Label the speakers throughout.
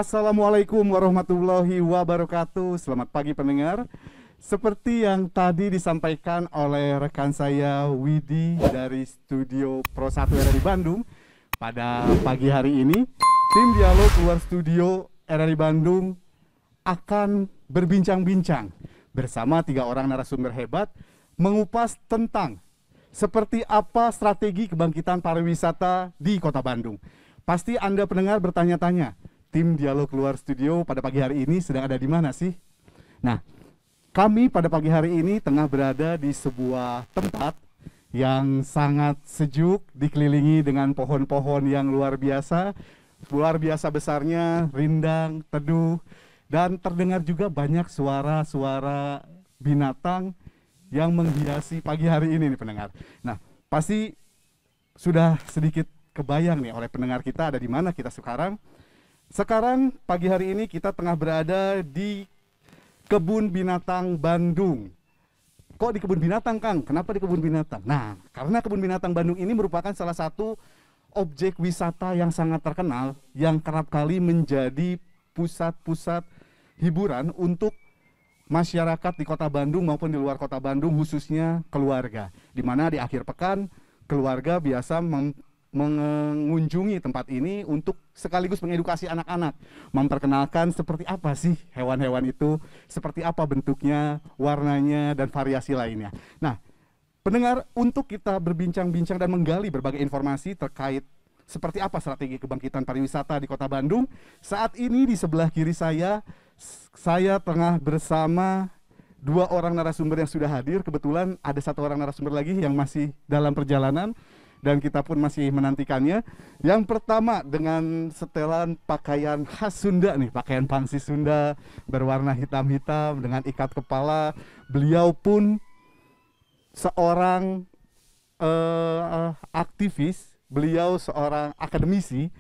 Speaker 1: Assalamualaikum warahmatullahi wabarakatuh. Selamat pagi pendengar. Seperti yang tadi disampaikan oleh rekan saya Widi dari Studio Pro 1 RRI Bandung, pada pagi hari ini tim Dialog Luar Studio RRI Bandung akan berbincang-bincang bersama 3 orang narasumber hebat mengupas tentang seperti apa strategi kebangkitan pariwisata di Kota Bandung. Pasti Anda pendengar bertanya-tanya, tim Dialog Luar Studio pada pagi hari ini sedang ada di mana sih? Nah, kami pada pagi hari ini tengah berada di sebuah tempat yang sangat sejuk, dikelilingi dengan pohon-pohon yang luar biasa besarnya, rindang, teduh, dan terdengar juga banyak suara-suara binatang yang menghiasi pagi hari ini nih pendengar. Nah, pasti sudah sedikit kebayang nih oleh pendengar kita ada di mana kita sekarang. Sekarang pagi hari ini kita tengah berada di Kebun Binatang Bandung. Kok di kebun binatang, Kang? Kenapa di kebun binatang? Nah, karena kebun binatang Bandung ini merupakan salah satu objek wisata yang sangat terkenal yang kerap kali menjadi pusat-pusat hiburan untuk masyarakat di Kota Bandung maupun di luar Kota Bandung, khususnya keluarga. Di mana di akhir pekan keluarga biasa mengunjungi tempat ini untuk sekaligus mengedukasi anak-anak, memperkenalkan seperti apa sih hewan-hewan itu, seperti apa bentuknya, warnanya, dan variasi lainnya. Nah, pendengar, untuk kita berbincang-bincang dan menggali berbagai informasi terkait seperti apa strategi kebangkitan pariwisata di Kota Bandung, saat ini di sebelah kiri saya tengah bersama 2 orang narasumber yang sudah hadir. Kebetulan ada 1 orang narasumber lagi yang masih dalam perjalanan, dan kita pun masih menantikannya. Yang pertama dengan setelan pakaian khas Sunda nih, pakaian pangsi Sunda berwarna hitam-hitam dengan ikat kepala. Beliau pun seorang aktivis, beliau seorang akademisi.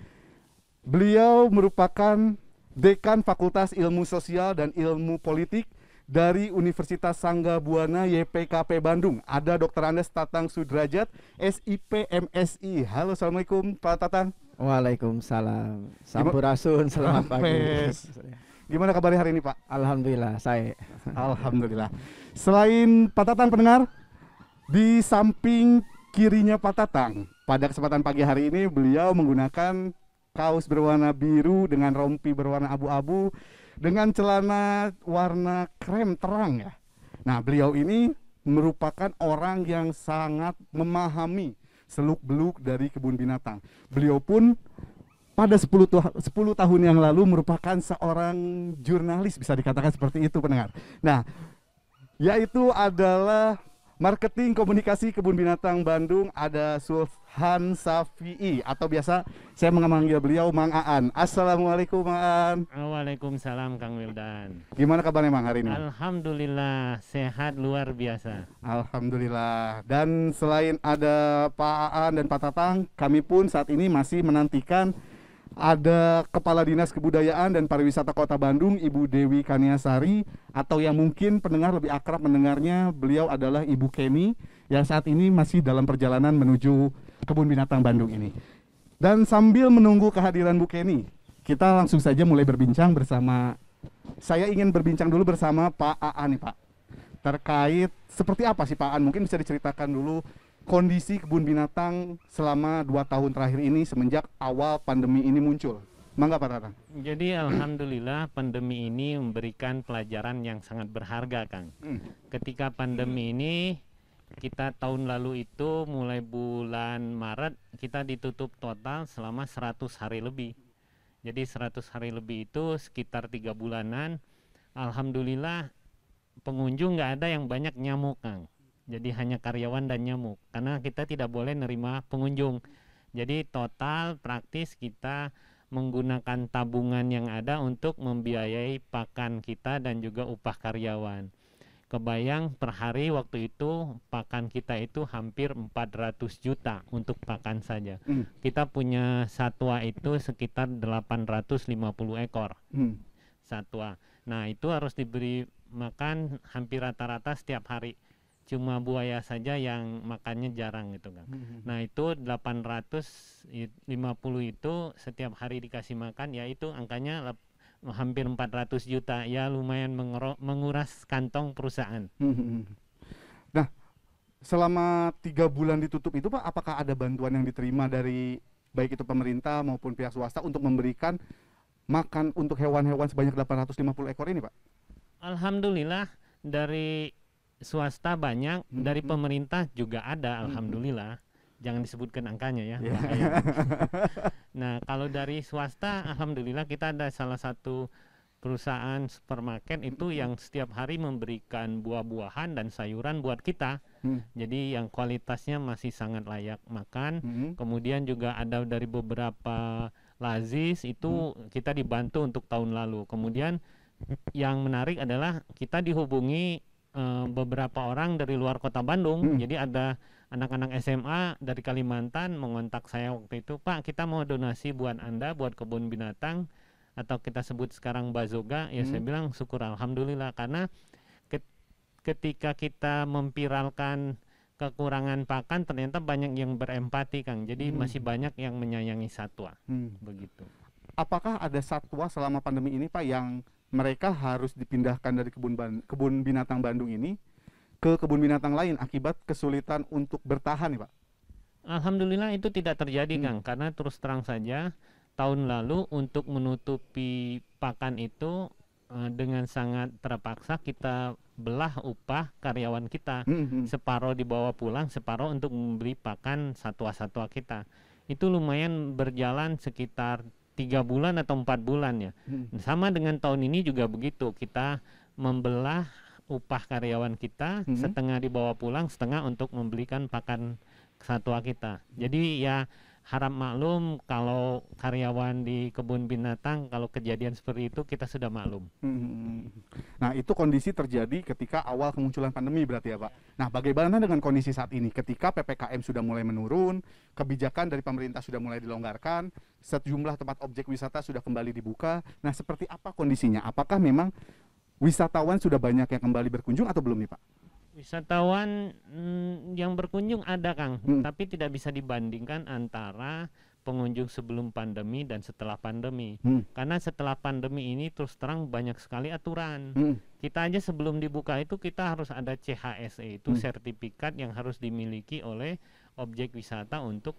Speaker 1: Beliau merupakan Dekan Fakultas Ilmu Sosial dan Ilmu Politik dari Universitas Sangga-Buana YPKP Bandung. Ada Dr. Andes Tatang Sudrajat, SIP MSI. Halo, Assalamualaikum Pak Tatang.
Speaker 2: Waalaikumsalam. Sampurasun, selamat pagi.
Speaker 1: Gimana kabarnya hari ini, Pak?
Speaker 2: Alhamdulillah, saya.
Speaker 1: Alhamdulillah. Selain Pak Tatang pendengar, di samping kirinya Pak Tatang, pada kesempatan pagi hari ini beliau menggunakan kaos berwarna biru dengan rompi berwarna abu-abu dengan celana warna krem terang ya. Nah, beliau ini merupakan orang yang sangat memahami seluk-beluk dari kebun binatang. Beliau pun pada 10 tahun yang lalu merupakan seorang jurnalis, bisa dikatakan seperti itu pendengar. Nah, yaitu adalah Marketing Komunikasi Kebun Binatang Bandung, ada Sulhan Safi'i, atau biasa saya memanggil beliau Mang Aan. Assalamualaikum Mang Aan.
Speaker 3: Waalaikumsalam Kang Wildan.
Speaker 1: Gimana kabarnya Mang hari ini?
Speaker 3: Alhamdulillah sehat luar biasa.
Speaker 1: Alhamdulillah. Dan selain ada Pak Aan dan Pak Tatang, kami pun saat ini masih menantikan ada Kepala Dinas Kebudayaan dan Pariwisata Kota Bandung, Ibu Dewi Kaniasari, atau yang mungkin pendengar lebih akrab mendengarnya, beliau adalah Ibu Kenny, yang saat ini masih dalam perjalanan menuju Kebun Binatang Bandung ini. Dan sambil menunggu kehadiran Bu Kenny, kita langsung saja mulai berbincang bersama, saya ingin berbincang dulu bersama Pak Aan nih Pak, terkait seperti apa sih Pak Aan, mungkin bisa diceritakan dulu kondisi kebun binatang selama 2 tahun terakhir ini semenjak awal pandemi ini muncul. Mangga Pak Tatang.
Speaker 3: Jadi alhamdulillah pandemi ini memberikan pelajaran yang sangat berharga Kang. Ketika pandemi ini, kita tahun lalu itu mulai bulan Maret kita ditutup total selama 100 hari lebih. Jadi 100 hari lebih itu sekitar 3 bulanan. Alhamdulillah pengunjung nggak ada yang banyak nyamuk Kang. Jadi hanya karyawan dan nyamuk, karena kita tidak boleh nerima pengunjung. Jadi total praktis kita menggunakan tabungan yang ada untuk membiayai pakan kita dan juga upah karyawan. Kebayang per hari waktu itu pakan kita itu hampir 400 juta untuk pakan saja. Kita punya satwa itu sekitar 850 ekor satwa. Nah, itu harus diberi makan hampir rata-rata setiap hari. Cuma buaya saja yang makannya jarang gitu kan. Nah, itu 850 itu setiap hari dikasih makan, yaitu angkanya hampir 400 juta, ya lumayan menguras kantong perusahaan.
Speaker 1: Nah, selama 3 bulan ditutup itu Pak, apakah ada bantuan yang diterima dari baik itu pemerintah maupun pihak swasta untuk memberikan makan untuk hewan-hewan sebanyak 850 ekor ini Pak?
Speaker 3: Alhamdulillah dari swasta banyak, dari pemerintah juga ada, alhamdulillah. Jangan disebutkan angkanya ya. Nah, kalau dari swasta, alhamdulillah kita ada salah satu perusahaan supermarket itu yang setiap hari memberikan buah-buahan dan sayuran buat kita. Jadi yang kualitasnya masih sangat layak makan. Kemudian juga ada dari beberapa lazis itu kita dibantu untuk tahun lalu. Kemudian yang menarik adalah kita dihubungi beberapa orang dari luar kota Bandung. Jadi ada anak-anak SMA dari Kalimantan mengontak saya waktu itu, Pak, kita mau donasi buat Anda, buat kebun binatang, atau kita sebut sekarang Bazoga. Ya saya bilang syukur alhamdulillah, karena ketika kita memviralkan kekurangan pakan ternyata banyak yang berempati Kang. Jadi masih banyak yang menyayangi satwa. Begitu.
Speaker 1: Apakah ada satwa selama pandemi ini Pak yang mereka harus dipindahkan dari kebun binatang Bandung ini ke kebun binatang lain akibat kesulitan untuk bertahan nih Pak?
Speaker 3: Alhamdulillah itu tidak terjadi Kang, karena terus terang saja tahun lalu untuk menutupi pakan itu dengan sangat terpaksa kita belah upah karyawan kita, separuh dibawa pulang, separuh untuk membeli pakan satwa-satwa kita. Itu lumayan berjalan sekitar 3 bulan atau 4 bulan ya. Sama dengan tahun ini juga begitu, kita membelah upah karyawan kita, setengah dibawa pulang, setengah untuk membelikan pakan satwa kita. Jadi ya harap maklum kalau karyawan di kebun binatang, kalau kejadian seperti itu kita sudah maklum.
Speaker 1: Nah itu kondisi terjadi ketika awal kemunculan pandemi berarti ya Pak. Nah bagaimana dengan kondisi saat ini ketika PPKM sudah mulai menurun, kebijakan dari pemerintah sudah mulai dilonggarkan, sejumlah tempat objek wisata sudah kembali dibuka. Nah seperti apa kondisinya? Apakah memang wisatawan sudah banyak yang kembali berkunjung atau belum nih Pak?
Speaker 3: Wisatawan yang berkunjung ada Kang, tapi tidak bisa dibandingkan antara pengunjung sebelum pandemi dan setelah pandemi. Karena setelah pandemi ini terus terang banyak sekali aturan. Kita aja sebelum dibuka itu kita harus ada CHSE, itu sertifikat yang harus dimiliki oleh objek wisata untuk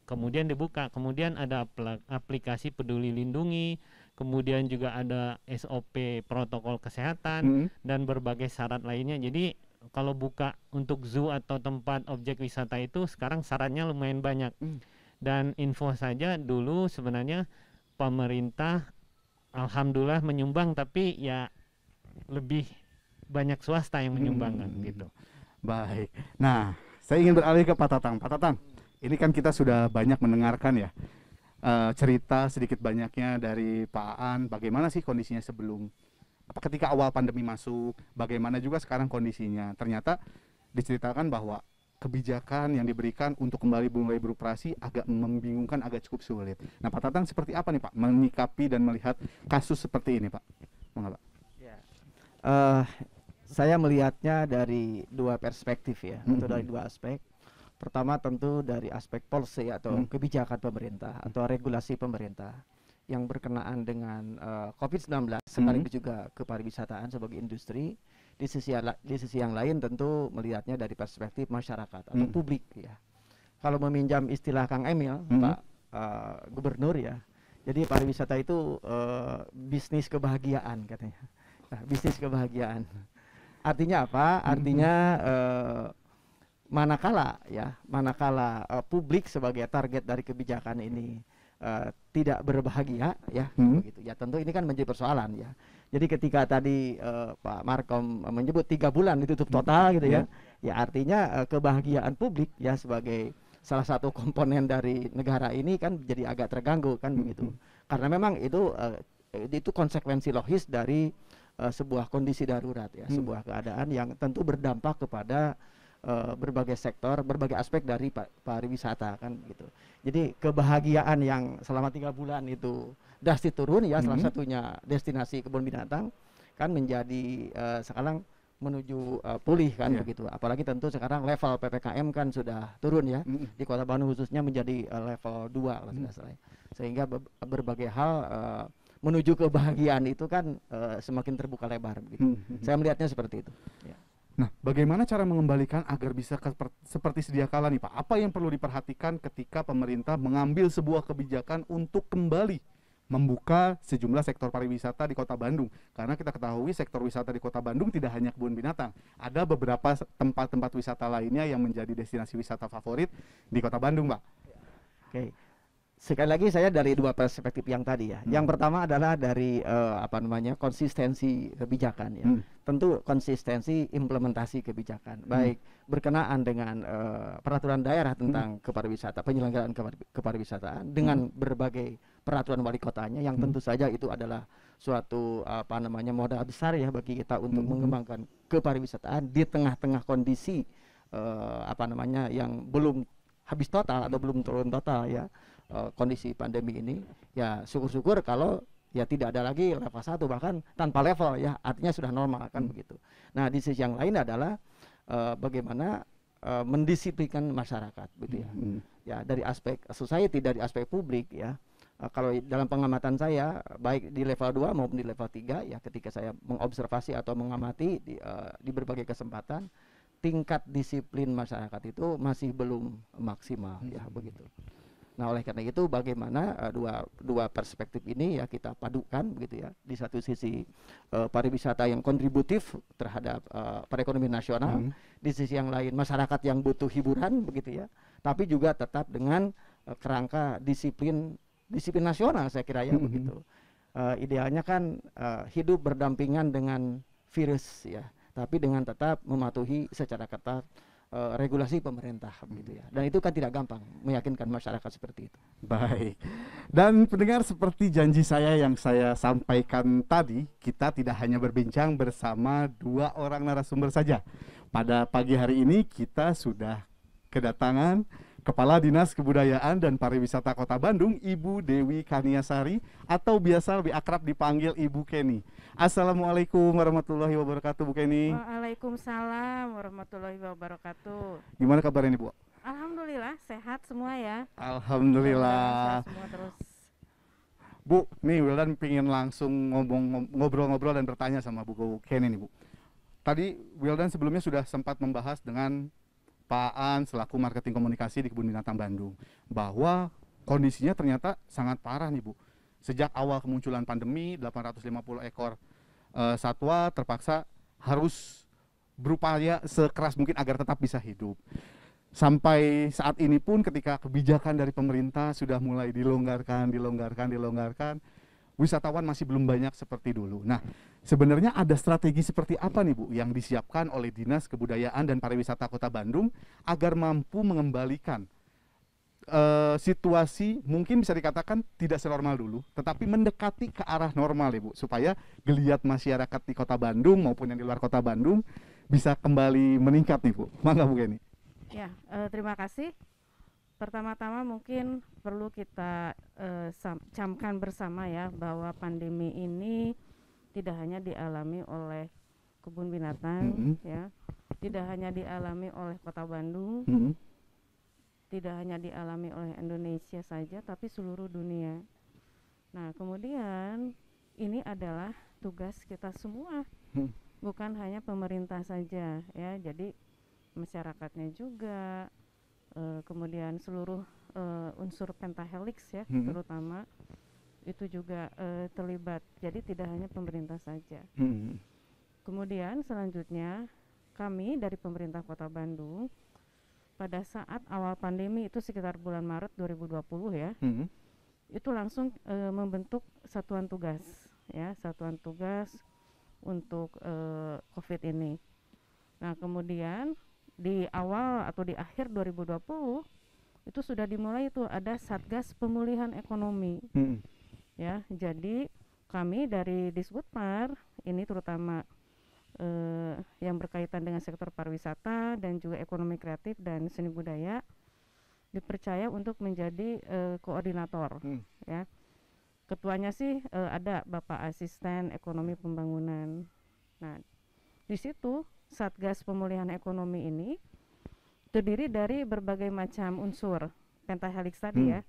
Speaker 3: kemudian dibuka. Kemudian ada aplikasi Peduli Lindungi, kemudian juga ada SOP protokol kesehatan dan berbagai syarat lainnya. Jadi kalau buka untuk zoo atau tempat objek wisata itu sekarang syaratnya lumayan banyak. Dan info saja dulu sebenarnya pemerintah alhamdulillah menyumbang, tapi ya lebih banyak swasta yang menyumbangkan gitu.
Speaker 1: Baik. Nah, saya ingin beralih ke Pak Tatang. Pak Tatang, ini kan kita sudah banyak mendengarkan ya cerita sedikit banyaknya dari Pak Aan, bagaimana sih kondisinya sebelum ketika awal pandemi masuk, bagaimana juga sekarang kondisinya. Ternyata diceritakan bahwa kebijakan yang diberikan untuk kembali mulai beroperasi agak membingungkan, agak cukup sulit. Nah Pak Tatang seperti apa nih Pak menyikapi dan melihat kasus seperti ini Pak? Monggo Pak.
Speaker 2: Ya. Saya melihatnya dari 2 perspektif ya, atau dari 2 aspek. Pertama tentu dari aspek policy atau kebijakan pemerintah atau regulasi pemerintah yang berkenaan dengan COVID-19, sekaligus juga kepariwisataan sebagai industri. Di sisi yang lain tentu melihatnya dari perspektif masyarakat atau publik ya. Kalau meminjam istilah Kang Emil, Pak Gubernur ya, jadi pariwisata itu bisnis kebahagiaan katanya. Nah, bisnis kebahagiaan. Artinya apa? Artinya manakala publik sebagai target dari kebijakan ini tidak berbahagia ya, begitu ya, tentu ini kan menjadi persoalan ya. Jadi ketika tadi Pak Markom menyebut 3 bulan ditutup total gitu ya, ya artinya kebahagiaan publik ya sebagai salah satu komponen dari negara ini kan jadi agak terganggu kan begitu. Karena memang itu konsekuensi logis dari sebuah kondisi darurat ya, sebuah keadaan yang tentu berdampak kepada berbagai sektor, berbagai aspek dari pariwisata kan gitu. Jadi kebahagiaan yang selama 3 bulan itu drastis turun ya, salah satunya destinasi kebun binatang kan menjadi sekarang menuju pulih kan begitu. Apalagi tentu sekarang level PPKM kan sudah turun ya, di Kota Bandung khususnya menjadi level 2 kalau tidak salah. Sehingga berbagai hal menuju kebahagiaan itu kan semakin terbuka lebar begitu. Saya melihatnya seperti itu. Ya.
Speaker 1: Nah, bagaimana cara mengembalikan agar bisa seperti sedia kala nih Pak? Apa yang perlu diperhatikan ketika pemerintah mengambil sebuah kebijakan untuk kembali membuka sejumlah sektor pariwisata di Kota Bandung? Karena kita ketahui sektor wisata di Kota Bandung tidak hanya kebun binatang, ada beberapa tempat-tempat wisata lainnya yang menjadi destinasi wisata favorit di Kota Bandung, Pak.
Speaker 2: Oke. Sekali lagi saya dari dua perspektif yang tadi ya. Yang pertama adalah dari konsistensi kebijakan ya. Tentu konsistensi implementasi kebijakan, baik berkenaan dengan peraturan daerah tentang kepariwisata, penyelenggaraan kepariwisataan dengan berbagai peraturan wali kotanya yang tentu saja itu adalah suatu modal besar ya bagi kita untuk mengembangkan kepariwisataan di tengah-tengah kondisi yang belum habis total atau belum turun total ya. Kondisi pandemi ini ya syukur-syukur kalau ya tidak ada lagi level 1 bahkan tanpa level ya artinya sudah normal kan begitu. Nah di sisi yang lain adalah bagaimana mendisiplinkan masyarakat gitu ya. Ya dari aspek society, dari aspek publik ya. Kalau dalam pengamatan saya baik di level 2 maupun di level 3 ya ketika saya mengobservasi atau mengamati di berbagai kesempatan tingkat disiplin masyarakat itu masih belum maksimal ya begitu. Nah oleh karena itu bagaimana dua perspektif ini ya kita padukan begitu ya. Di satu sisi pariwisata yang kontributif terhadap perekonomian nasional, di sisi yang lain masyarakat yang butuh hiburan begitu ya. Tapi juga tetap dengan kerangka disiplin nasional saya kira ya begitu. Idealnya kan hidup berdampingan dengan virus ya, tapi dengan tetap mematuhi secara ketat regulasi pemerintah begitu ya. Dan itu kan tidak gampang meyakinkan masyarakat seperti itu.
Speaker 1: Baik. Dan pendengar, seperti janji saya yang saya sampaikan tadi, kita tidak hanya berbincang bersama dua orang narasumber saja. Pada pagi hari ini kita sudah kedatangan Kepala Dinas Kebudayaan dan Pariwisata Kota Bandung, Ibu Dewi Kaniasari, atau biasa lebih akrab dipanggil Ibu Kenny. Assalamualaikum warahmatullahi wabarakatuh, Bu Kenny.
Speaker 4: Waalaikumsalam warahmatullahi wabarakatuh.
Speaker 1: Gimana kabarnya nih, Bu?
Speaker 4: Alhamdulillah sehat semua ya.
Speaker 1: Alhamdulillah.
Speaker 4: Sehat semua terus.
Speaker 1: Bu, nih Wildan pengen langsung ngobrol-ngobrol dan bertanya sama Bu Kenny nih, Bu. Tadi Wildan sebelumnya sudah sempat membahas dengan Pak An selaku marketing komunikasi di Kebun Binatang Bandung bahwa kondisinya ternyata sangat parah nih, Bu. Sejak awal kemunculan pandemi, 850 ekor satwa terpaksa harus berupaya sekeras mungkin agar tetap bisa hidup. Sampai saat ini pun ketika kebijakan dari pemerintah sudah mulai dilonggarkan, wisatawan masih belum banyak seperti dulu. Nah, sebenarnya ada strategi seperti apa nih, Bu, yang disiapkan oleh Dinas Kebudayaan dan Pariwisata Kota Bandung agar mampu mengembalikan situasi mungkin bisa dikatakan tidak senormal dulu, tetapi mendekati ke arah normal, Ibu, supaya geliat masyarakat di Kota Bandung maupun yang di luar Kota Bandung bisa kembali meningkat nih, Bu. Mangga, Bu Kenny.
Speaker 4: Ya, terima kasih. Pertama-tama mungkin perlu kita camkan bersama ya bahwa pandemi ini tidak hanya dialami oleh kebun binatang ya, tidak hanya dialami oleh Kota Bandung, tidak hanya dialami oleh Indonesia saja, tapi seluruh dunia. Nah, kemudian ini adalah tugas kita semua, bukan hanya pemerintah saja ya. Jadi masyarakatnya juga, kemudian seluruh unsur pentahelix ya, terutama itu juga terlibat. Jadi tidak hanya pemerintah saja. Kemudian selanjutnya kami dari pemerintah Kota Bandung pada saat awal pandemi itu sekitar bulan Maret 2020 ya, itu langsung membentuk satuan tugas ya, satuan tugas untuk COVID ini. Nah, kemudian di awal atau di akhir 2020 itu sudah dimulai itu ada Satgas Pemulihan Ekonomi. Ya, jadi kami dari Disbudpar ini terutama yang berkaitan dengan sektor pariwisata dan juga ekonomi kreatif dan seni budaya dipercaya untuk menjadi koordinator ya. Ketuanya sih ada Bapak Asisten Ekonomi Pembangunan. Nah, di situ Satgas Pemulihan Ekonomi ini terdiri dari berbagai macam unsur pentahelix tadi ya.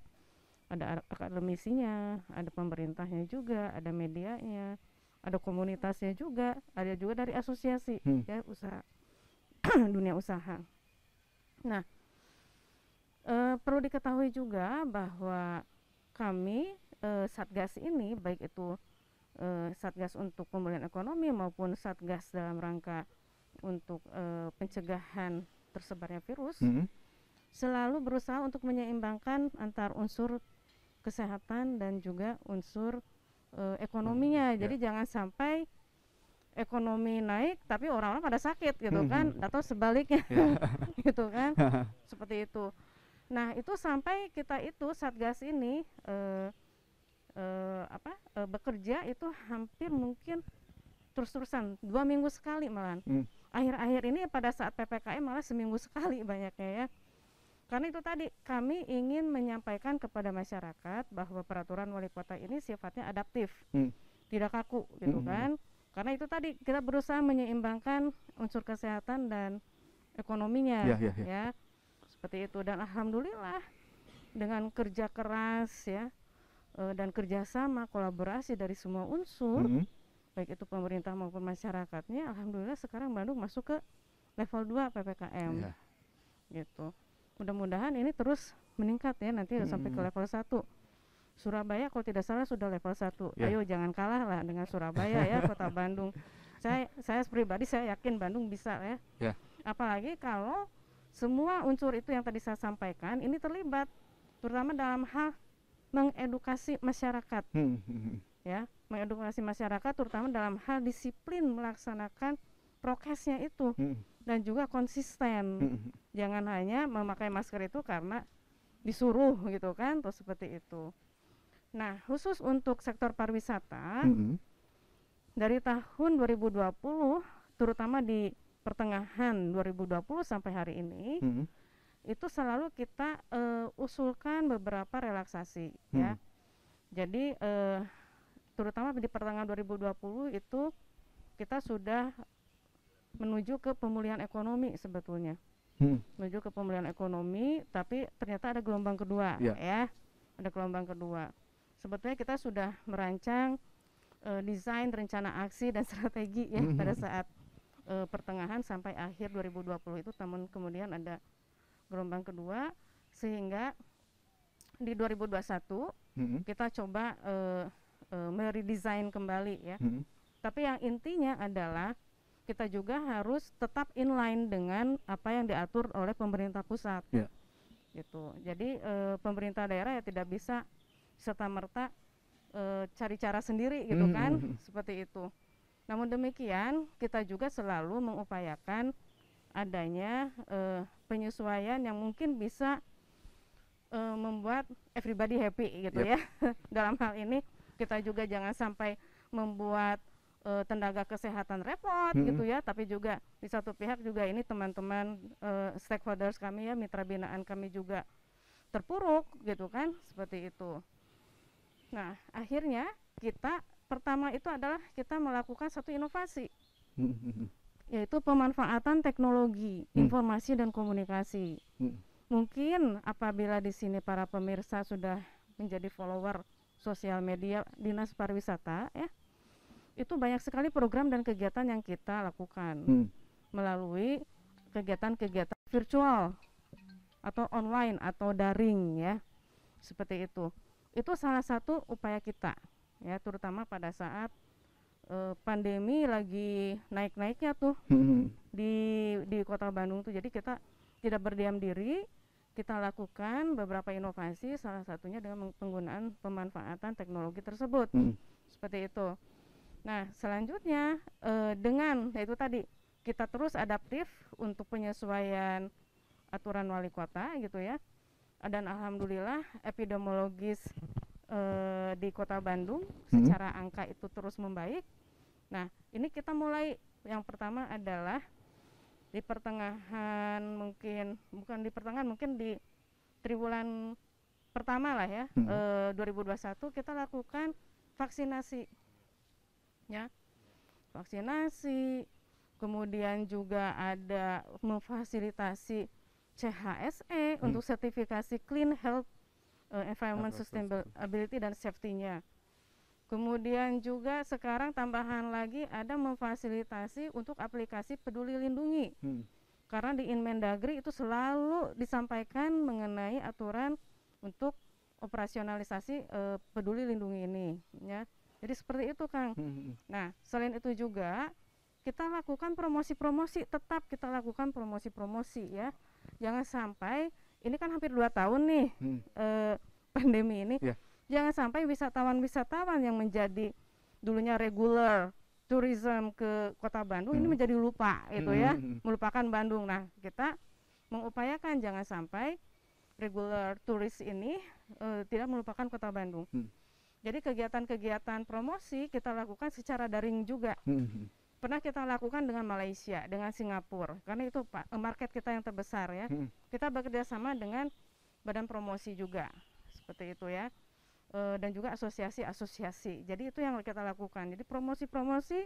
Speaker 4: ada akademisinya, ada pemerintahnya juga, ada medianya, ada komunitasnya juga, ada juga dari asosiasi ya usaha dunia usaha. Nah, perlu diketahui juga bahwa kami Satgas ini, baik itu Satgas untuk pemulihan ekonomi maupun Satgas dalam rangka untuk pencegahan tersebarnya virus, selalu berusaha untuk menyeimbangkan antar unsur kesehatan dan juga unsur ekonominya. Jadi jangan sampai ekonomi naik tapi orang-orang pada sakit gitu kan, atau sebaliknya gitu kan, seperti itu. Nah, itu sampai kita itu Satgas ini bekerja itu hampir mungkin terus-terusan 2 minggu sekali malahan. Akhir-akhir ini pada saat PPKM malah seminggu sekali banyaknya ya. Karena itu tadi kami ingin menyampaikan kepada masyarakat bahwa peraturan wali kota ini sifatnya adaptif, tidak kaku gitu kan. Karena itu tadi kita berusaha menyeimbangkan unsur kesehatan dan ekonominya ya. Seperti itu, dan alhamdulillah dengan kerja keras ya dan kerjasama kolaborasi dari semua unsur, baik itu pemerintah maupun masyarakatnya, alhamdulillah sekarang Bandung masuk ke level 2 PPKM gitu. Mudah-mudahan ini terus meningkat ya, nanti sampai ke level 1. Surabaya kalau tidak salah sudah level 1. Ayo jangan kalah lah dengan Surabaya ya, kota Bandung. Saya pribadi saya yakin Bandung bisa ya. Apalagi kalau semua unsur itu yang tadi saya sampaikan ini terlibat, terutama dalam hal mengedukasi masyarakat. Ya, mengedukasi masyarakat terutama dalam hal disiplin melaksanakan prokesnya itu dan juga konsisten. Jangan hanya memakai masker itu karena disuruh gitu kan, atau seperti itu. Nah, khusus untuk sektor pariwisata dari tahun 2020 terutama di pertengahan 2020 sampai hari ini itu selalu kita usulkan beberapa relaksasi ya. Jadi terutama di pertengahan 2020 itu kita sudah menuju ke pemulihan ekonomi sebetulnya. Menuju ke pemulihan ekonomi, tapi ternyata ada gelombang kedua ya. Ada gelombang kedua. Sebetulnya kita sudah merancang desain rencana aksi dan strategi ya pada saat pertengahan sampai akhir 2020 itu, namun kemudian ada gelombang kedua sehingga di 2021 kita coba meredesain kembali ya. Tapi yang intinya adalah kita juga harus tetap inline dengan apa yang diatur oleh pemerintah pusat. Gitu. Jadi pemerintah daerah ya tidak bisa serta-merta cari cara sendiri gitu kan, seperti itu. Namun demikian kita juga selalu mengupayakan adanya penyesuaian yang mungkin bisa membuat everybody happy gitu ya. Dalam hal ini kita juga jangan sampai membuat tenaga kesehatan repot gitu ya, tapi juga di satu pihak juga ini teman-teman stakeholders kami ya, mitra binaan kami juga terpuruk gitu kan, seperti itu. Nah, akhirnya kita pertama itu adalah kita melakukan satu inovasi, yaitu pemanfaatan teknologi informasi dan komunikasi. Mungkin apabila di sini para pemirsa sudah menjadi follower sosial media Dinas Pariwisata ya, itu banyak sekali program dan kegiatan yang kita lakukan melalui kegiatan-kegiatan virtual atau online atau daring ya, seperti itu. Itu salah satu upaya kita ya, terutama pada saat pandemi lagi naik-naiknya tuh di Kota Bandung tuh. Jadi kita tidak berdiam diri, kita lakukan beberapa inovasi, salah satunya dengan penggunaan pemanfaatan teknologi tersebut, seperti itu. Nah, selanjutnya dengan yaitu tadi kita terus adaptif untuk penyesuaian aturan wali kota gitu ya. Dan alhamdulillah epidemiologis di Kota Bandung secara angka itu terus membaik. Nah, ini kita mulai, yang pertama adalah di pertengahan, mungkin bukan di pertengahan, mungkin di triwulan pertama lah ya, 2021 kita lakukan vaksinasi ya, vaksinasi, kemudian juga ada memfasilitasi CHSE untuk sertifikasi Clean Health environment sustainability dan safety-nya. Kemudian juga sekarang tambahan lagi ada memfasilitasi untuk aplikasi Peduli Lindungi. Karena di Inmendagri itu selalu disampaikan mengenai aturan untuk operasionalisasi Peduli Lindungi ini, ya. Jadi seperti itu, Kang. Nah, selain itu juga kita lakukan promosi-promosi, tetap kita lakukan promosi-promosi, ya. Jangan sampai ini kan hampir 2 tahun nih pandemi ini. Jangan sampai wisatawan-wisatawan yang menjadi dulunya regular tourism ke Kota Bandung ini menjadi lupa itu ya, melupakan Bandung. Nah, kita mengupayakan jangan sampai regular turis ini tidak melupakan Kota Bandung. Jadi kegiatan-kegiatan promosi kita lakukan secara daring juga. Pernah kita lakukan dengan Malaysia, dengan Singapura, karena itu market kita yang terbesar ya. Kita bekerja sama dengan badan promosi juga, seperti itu ya. Dan juga asosiasi-asosiasi. Jadi itu yang kita lakukan. Jadi promosi-promosi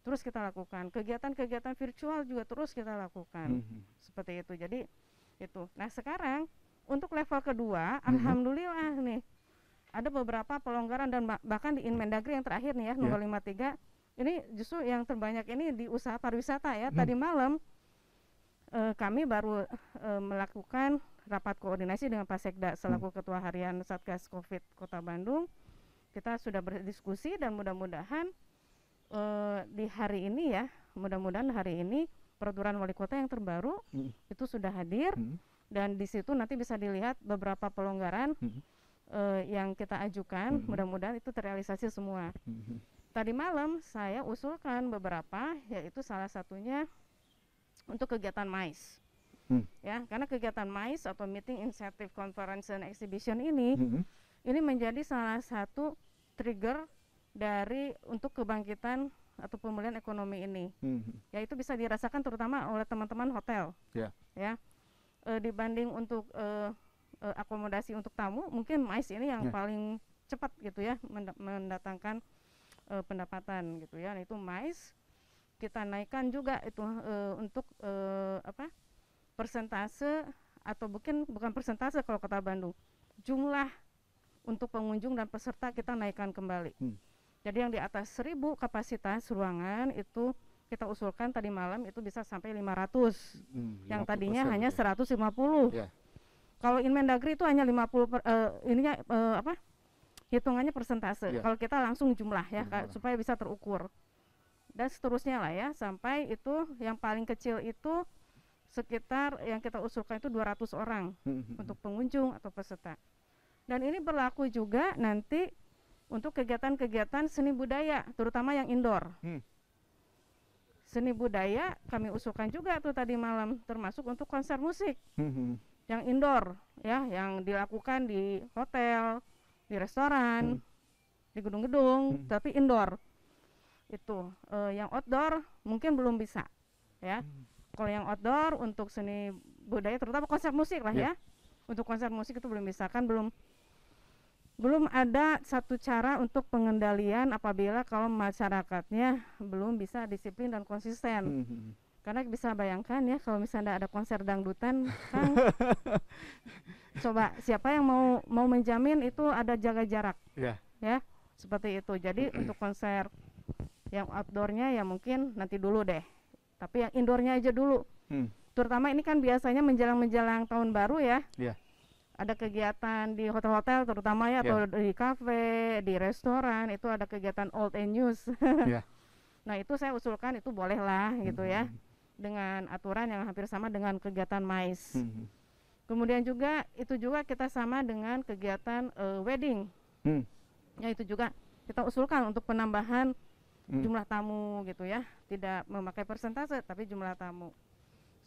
Speaker 4: terus kita lakukan. Kegiatan-kegiatan virtual juga terus kita lakukan. Seperti itu. Jadi itu. Nah, sekarang untuk level kedua, alhamdulillah nih ada beberapa pelonggaran dan bahkan di Inmendagri yang terakhir nih ya, nomor 53. Ini justru yang terbanyak ini di usaha pariwisata ya. Tadi malam kami baru melakukan rapat koordinasi dengan Pak Sekda selaku Ketua Harian Satgas Covid Kota Bandung. Kita sudah berdiskusi dan mudah-mudahan di hari ini ya, mudah-mudahan hari ini peraturan wali kota yang terbaru itu sudah hadir dan di situ nanti bisa dilihat beberapa pelonggaran yang kita ajukan. Mudah-mudahan itu terrealisasi semua. Tadi malam saya usulkan beberapa, yaitu salah satunya untuk kegiatan MICE. Ya, karena kegiatan MICE atau Meeting Incentive Conference and Exhibition ini menjadi salah satu trigger dari untuk kebangkitan atau pemulihan ekonomi ini. Ya, itu bisa dirasakan terutama oleh teman-teman hotel. Ya, dibanding untuk akomodasi untuk tamu, mungkin MICE ini yang paling cepat gitu ya mendatangkan pendapatan gitu ya. Nah, itu MICE kita naikkan juga itu untuk persentase atau bukan persentase kalau Kota Bandung, jumlah untuk pengunjung dan peserta kita naikkan kembali. Jadi yang di atas 1000 kapasitas ruangan itu kita usulkan tadi malam itu bisa sampai 500. Yang tadinya hanya 150. Kalau Inmendagri itu hanya 50 hitungannya persentase. Kalau kita langsung jumlah ya supaya bisa terukur. Dan seterusnya lah ya, sampai itu yang paling kecil itu sekitar yang kita usulkan itu 200 orang untuk pengunjung atau peserta. Dan ini berlaku juga nanti untuk kegiatan-kegiatan seni budaya, terutama yang indoor. Seni budaya kami usulkan juga tuh tadi malam, termasuk untuk konser musik yang indoor, ya, yang dilakukan di hotel, di restoran, di gedung-gedung, tapi indoor. Itu yang outdoor mungkin belum bisa, ya. Kalau yang outdoor untuk seni budaya terutama konser musik lah ya. Untuk konser musik itu belum bisa, kan belum ada satu cara untuk pengendalian apabila kalau masyarakatnya belum bisa disiplin dan konsisten. Karena bisa bayangkan ya kalau misalnya ada konser dangdutan, kan coba siapa yang mau menjamin itu ada jaga jarak. Ya, seperti itu. Jadi untuk konser yang outdoornya ya mungkin nanti dulu deh. Tapi yang indoornya aja dulu. Terutama ini kan biasanya menjelang tahun baru ya. Ada kegiatan di hotel-hotel terutama ya, atau di kafe, di restoran, itu ada kegiatan old and news. Nah, itu saya usulkan itu bolehlah gitu ya. Dengan aturan yang hampir sama dengan kegiatan MICE. Kemudian juga itu juga kita sama dengan kegiatan wedding. Ya, itu juga kita usulkan untuk penambahan jumlah tamu gitu ya, tidak memakai persentase tapi jumlah tamu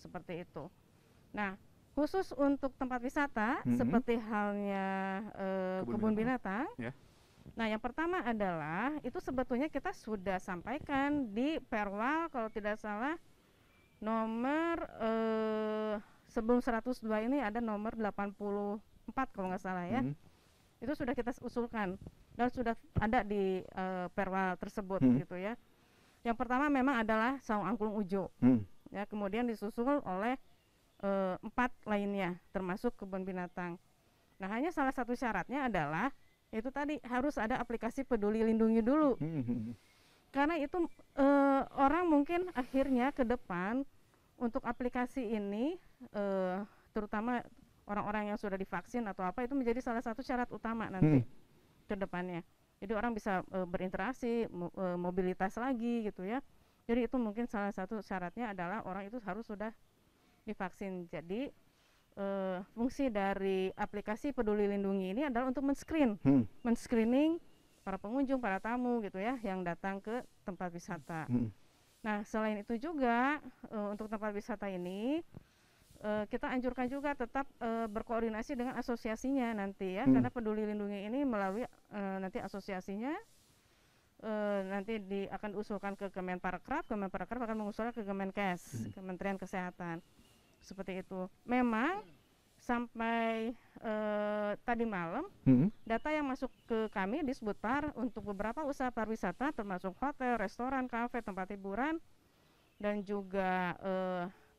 Speaker 4: seperti itu. Nah, khusus untuk tempat wisata seperti halnya kebun binatang. Nah, yang pertama adalah itu sebetulnya kita sudah sampaikan di Perwal kalau tidak salah nomor sebelum 102 ini ada nomor 84 kalau nggak salah ya. Itu sudah kita usulkan dan sudah ada di Perwal tersebut gitu ya. Yang pertama memang adalah Saung Angklung Ujo, ya, kemudian disusul oleh 4 lainnya termasuk kebun binatang. Nah, hanya salah satu syaratnya adalah itu tadi harus ada aplikasi Peduli Lindungi dulu. Karena itu orang mungkin akhirnya ke depan untuk aplikasi ini terutama orang-orang yang sudah divaksin atau apa itu menjadi salah satu syarat utama nanti ke depannya. Jadi orang bisa berinteraksi, mobilitas lagi gitu ya. Jadi itu mungkin salah satu syaratnya adalah orang itu harus sudah divaksin. Jadi fungsi dari aplikasi Peduli Lindungi ini adalah untuk men-screening para pengunjung, para tamu gitu ya yang datang ke tempat wisata. Nah, selain itu juga untuk tempat wisata ini kita anjurkan juga tetap berkoordinasi dengan asosiasinya nanti ya, karena Peduli Lindungi ini melalui nanti asosiasinya nanti akan diusulkan ke Kemenparekraf akan mengusulkan ke Kemenkes, Kementerian Kesehatan. Seperti itu. Memang sampai tadi malam data yang masuk ke kami di Sbutpar untuk beberapa usaha pariwisata termasuk hotel, restoran, kafe, tempat hiburan dan juga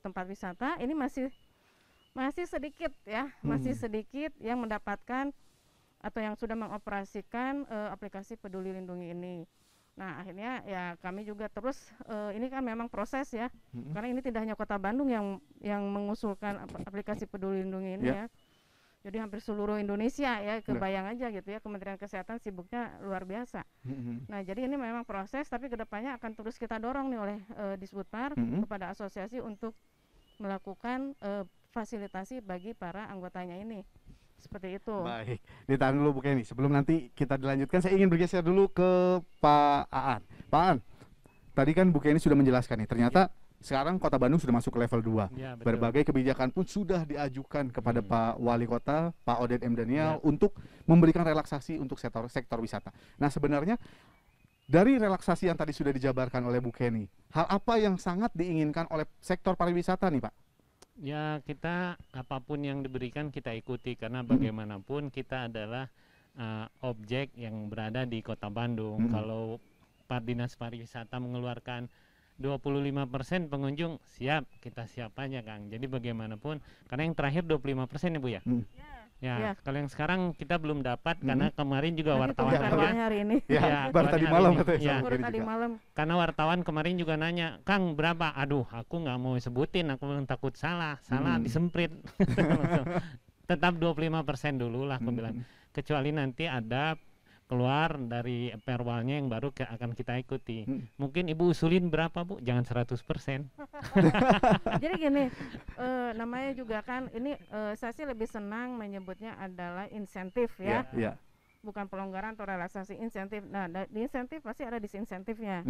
Speaker 4: tempat wisata ini masih sedikit ya, masih sedikit yang mendapatkan atau yang sudah mengoperasikan aplikasi Peduli Lindungi ini. Nah, akhirnya ya kami juga terus ini kan memang proses ya, karena ini tidak hanya Kota Bandung yang mengusulkan aplikasi Peduli Lindungi ini ya. Jadi hampir seluruh Indonesia ya, kebayang aja gitu ya, Kementerian Kesehatan sibuknya luar biasa. Nah, jadi ini memang proses, tapi kedepannya akan terus kita dorong nih oleh Disbutpar kepada asosiasi untuk melakukan fasilitasi bagi para anggotanya ini. Seperti itu.
Speaker 1: Baik, ditahan dulu Bu Kenny. Sebelum nanti kita dilanjutkan, saya ingin bergeser dulu ke Pak Aan. Pak Aan, tadi kan Bu Kenny sudah menjelaskan nih, ternyata sekarang Kota Bandung sudah masuk ke level 2.
Speaker 3: Ya,
Speaker 1: Berbagai kebijakan pun sudah diajukan kepada Pak Wali Kota, Pak Odet M. Daniel, untuk memberikan relaksasi untuk sektor wisata. Nah, sebenarnya dari relaksasi yang tadi sudah dijabarkan oleh Bu Kenny, hal apa yang sangat diinginkan oleh sektor pariwisata nih Pak?
Speaker 3: Ya, kita apapun yang diberikan kita ikuti karena bagaimanapun kita adalah objek yang berada di Kota Bandung. Kalau Dinas Pariwisata mengeluarkan 25% pengunjung, siap, kita siap aja Kang. Jadi bagaimanapun, karena yang terakhir 25% ya Bu ya? Ya, kalau yang sekarang kita belum dapat karena kemarin juga wartawan
Speaker 4: hari ini.
Speaker 1: Ya, baru tadi malam katanya.
Speaker 4: Baru tadi malam.
Speaker 3: Karena wartawan kemarin juga nanya, Kang berapa? Aduh, aku nggak mau sebutin, aku takut salah disemprit. Tetap 25% dulu lah aku bilang. Kecuali nanti ada keluar dari perwalnya yang baru akan kita ikuti. Mungkin Ibu usulin berapa Bu? Jangan 100%.
Speaker 4: Jadi gini, namanya juga kan ini saya sih lebih senang menyebutnya adalah insentif ya. Bukan pelonggaran atau relaksasi, insentif. Nah, di insentif pasti ada disinsentifnya.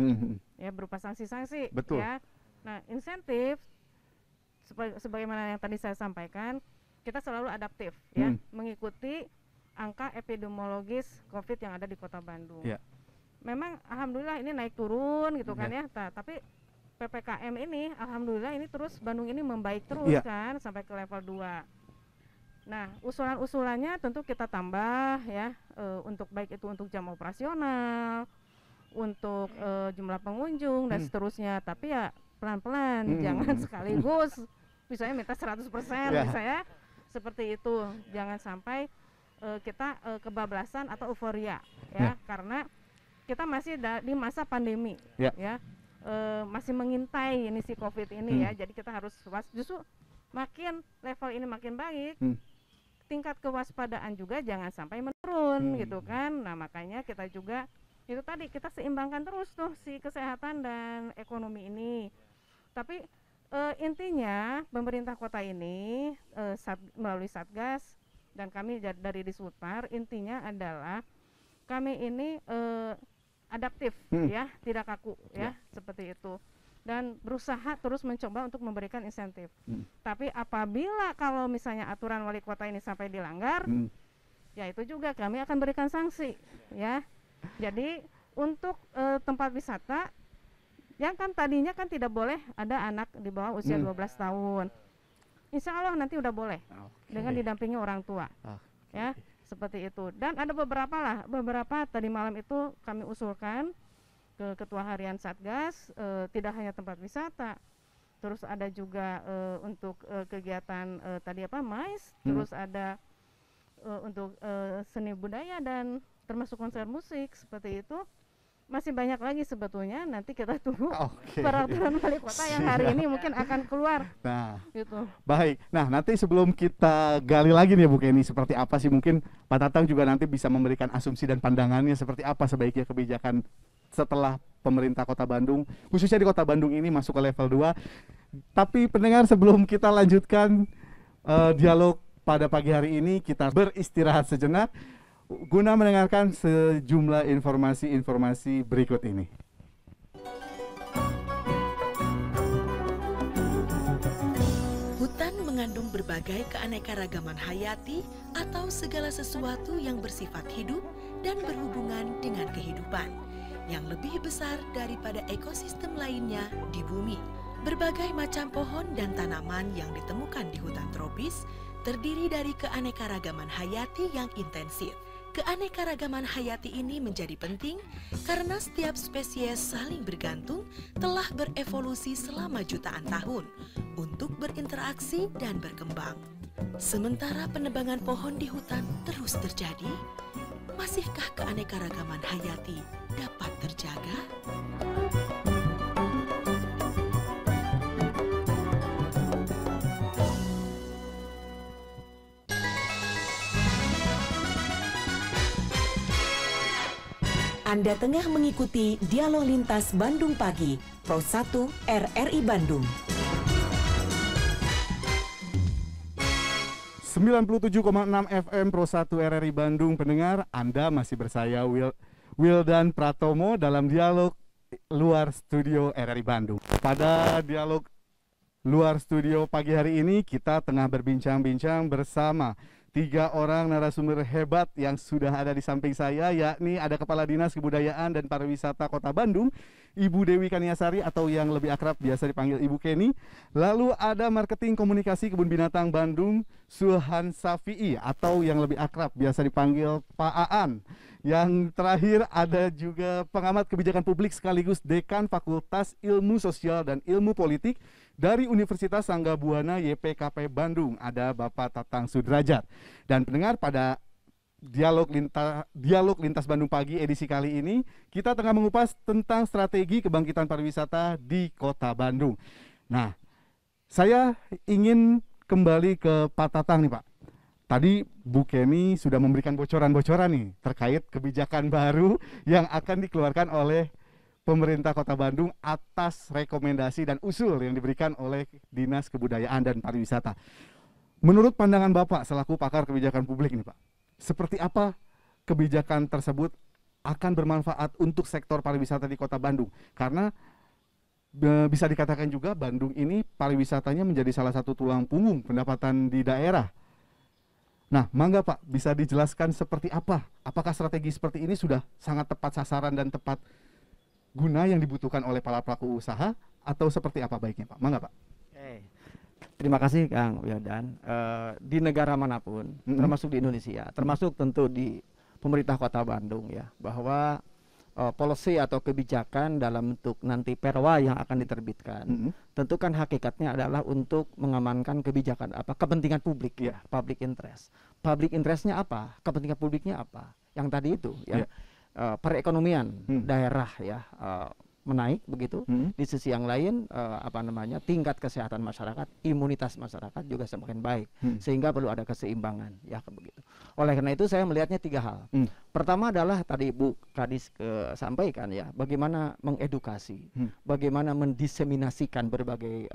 Speaker 4: Ya, berupa sanksi-sanksi.
Speaker 1: Betul.
Speaker 4: Ya. Nah, insentif sebagaimana yang tadi saya sampaikan, kita selalu adaptif ya, mengikuti angka epidemiologis COVID yang ada di Kota Bandung. Memang alhamdulillah ini naik turun gitu kan ya. Tapi PPKM ini alhamdulillah ini terus Bandung ini membaik terus kan sampai ke level 2. Nah, usulan-usulannya tentu kita tambah ya, untuk baik itu untuk jam operasional, untuk jumlah pengunjung dan seterusnya. Tapi ya pelan-pelan, jangan sekaligus misalnya minta 100% misalnya seperti itu. Jangan sampai kita kebablasan atau euforia ya, karena kita masih di masa pandemi ya, masih mengintai ini si COVID ini ya. Jadi kita harus justru makin level ini makin baik, tingkat kewaspadaan juga jangan sampai menurun gitu kan. Nah, makanya kita juga itu tadi kita seimbangkan terus tuh si kesehatan dan ekonomi ini. Tapi intinya pemerintah kota ini melalui Satgas dan kami dari Disbutpar, intinya adalah kami ini adaptif ya, tidak kaku ya, seperti itu, dan berusaha terus mencoba untuk memberikan insentif. Tapi apabila kalau misalnya aturan wali kota ini sampai dilanggar, ya itu juga kami akan berikan sanksi ya. Jadi untuk tempat wisata yang kan tadinya kan tidak boleh ada anak di bawah usia 12 tahun. Insya Allah nanti udah boleh dengan didampingi orang tua, ya seperti itu. Dan ada beberapa tadi malam itu kami usulkan ke Ketua Harian Satgas, tidak hanya tempat wisata, terus ada juga untuk kegiatan tadi MICE, terus ada untuk seni budaya dan termasuk konser musik seperti itu. Masih banyak lagi sebetulnya, nanti kita tunggu peraturan wali kota yang hari ini mungkin akan keluar.
Speaker 1: Nah,
Speaker 4: gitu.
Speaker 1: Baik. Nah, nanti sebelum kita gali lagi nih Bu Kenny, seperti apa sih mungkin Pak Tatang juga nanti bisa memberikan asumsi dan pandangannya seperti apa sebaiknya kebijakan setelah pemerintah Kota Bandung, khususnya di Kota Bandung ini masuk ke level 2. Tapi pendengar, sebelum kita lanjutkan dialog pada pagi hari ini, kita beristirahat sejenak guna mendengarkan sejumlah informasi-informasi berikut ini.
Speaker 5: Hutan mengandung berbagai keanekaragaman hayati atau segala sesuatu yang bersifat hidup dan berhubungan dengan kehidupan, yang lebih besar daripada ekosistem lainnya di bumi. Berbagai macam pohon dan tanaman yang ditemukan di hutan tropis terdiri dari keanekaragaman hayati yang intensif. Keanekaragaman hayati ini menjadi penting karena setiap spesies saling bergantung telah berevolusi selama jutaan tahun untuk berinteraksi dan berkembang. Sementara penebangan pohon di hutan terus terjadi, masihkah keanekaragaman hayati dapat terjaga? Anda tengah mengikuti Dialog Lintas Bandung Pagi, Pro 1 RRI Bandung.
Speaker 1: 97,6 FM Pro 1 RRI Bandung. Pendengar, Anda masih bersaya Wildan Pratomo dalam Dialog Luar Studio RRI Bandung. Pada Dialog Luar Studio pagi hari ini, kita tengah berbincang-bincang bersama 3 orang narasumber hebat yang sudah ada di samping saya, yakni ada Kepala Dinas Kebudayaan dan Pariwisata Kota Bandung, Ibu Dewi Kaniasari atau yang lebih akrab biasa dipanggil Ibu Kenny. Lalu ada Marketing Komunikasi Kebun Binatang Bandung, Sulhan Safi'i atau yang lebih akrab biasa dipanggil Pak Aan. Yang terakhir ada juga pengamat kebijakan publik sekaligus Dekan Fakultas Ilmu Sosial dan Ilmu Politik dari Universitas Sanggabuana YPKP Bandung, ada Bapak Tatang Sudrajat. Dan pendengar, pada Dialog Lintas Bandung Pagi edisi kali ini, kita tengah mengupas tentang strategi kebangkitan pariwisata di Kota Bandung. Nah, saya ingin kembali ke Pak Tatang nih Pak. Tadi Bu Kenny sudah memberikan bocoran-bocoran nih terkait kebijakan baru yang akan dikeluarkan oleh pemerintah Kota Bandung atas rekomendasi dan usul yang diberikan oleh Dinas Kebudayaan dan Pariwisata. Menurut pandangan Bapak selaku pakar kebijakan publik nih Pak, seperti apa kebijakan tersebut akan bermanfaat untuk sektor pariwisata di Kota Bandung? Karena bisa dikatakan juga Bandung ini pariwisatanya menjadi salah satu tulang punggung pendapatan di daerah. Nah, mangga Pak, bisa dijelaskan seperti apa? Apakah strategi seperti ini sudah sangat tepat sasaran dan tepat guna yang dibutuhkan oleh para pelaku usaha, atau seperti apa baiknya Pak? Mangga Pak.
Speaker 2: Terima kasih Kang Wildan. Di negara manapun, termasuk di Indonesia, termasuk tentu di pemerintah Kota Bandung ya, bahwa policy atau kebijakan dalam bentuk nanti perwa yang akan diterbitkan, tentu kan hakikatnya adalah untuk mengamankan kebijakan kepentingan publik ya, public interest. Public interestnya apa? Kepentingan publiknya apa? Yang tadi itu ya, perekonomian daerah ya menaik begitu. Di sisi yang lain tingkat kesehatan masyarakat, imunitas masyarakat juga semakin baik, sehingga perlu ada keseimbangan ya begitu. Oleh karena itu saya melihatnya 3 hal. Pertama adalah tadi Bu Kadis sampaikan ya, bagaimana mengedukasi, bagaimana mendiseminasikan berbagai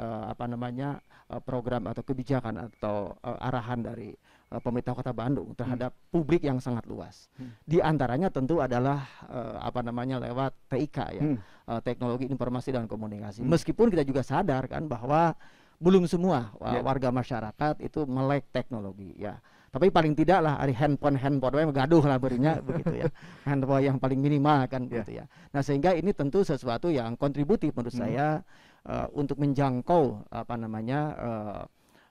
Speaker 2: program atau kebijakan atau arahan dari pemerintah Kota Bandung terhadap publik yang sangat luas. Di antaranya tentu adalah lewat TIK ya, teknologi informasi dan komunikasi. Meskipun kita juga sadar kan bahwa belum semua warga masyarakat itu melek teknologi ya. Tapi paling tidak lah hari handphone gaduh lah berinya begitu ya. Handphone yang paling minimal kan gitu ya. Nah, sehingga ini tentu sesuatu yang kontributif menurut saya untuk menjangkau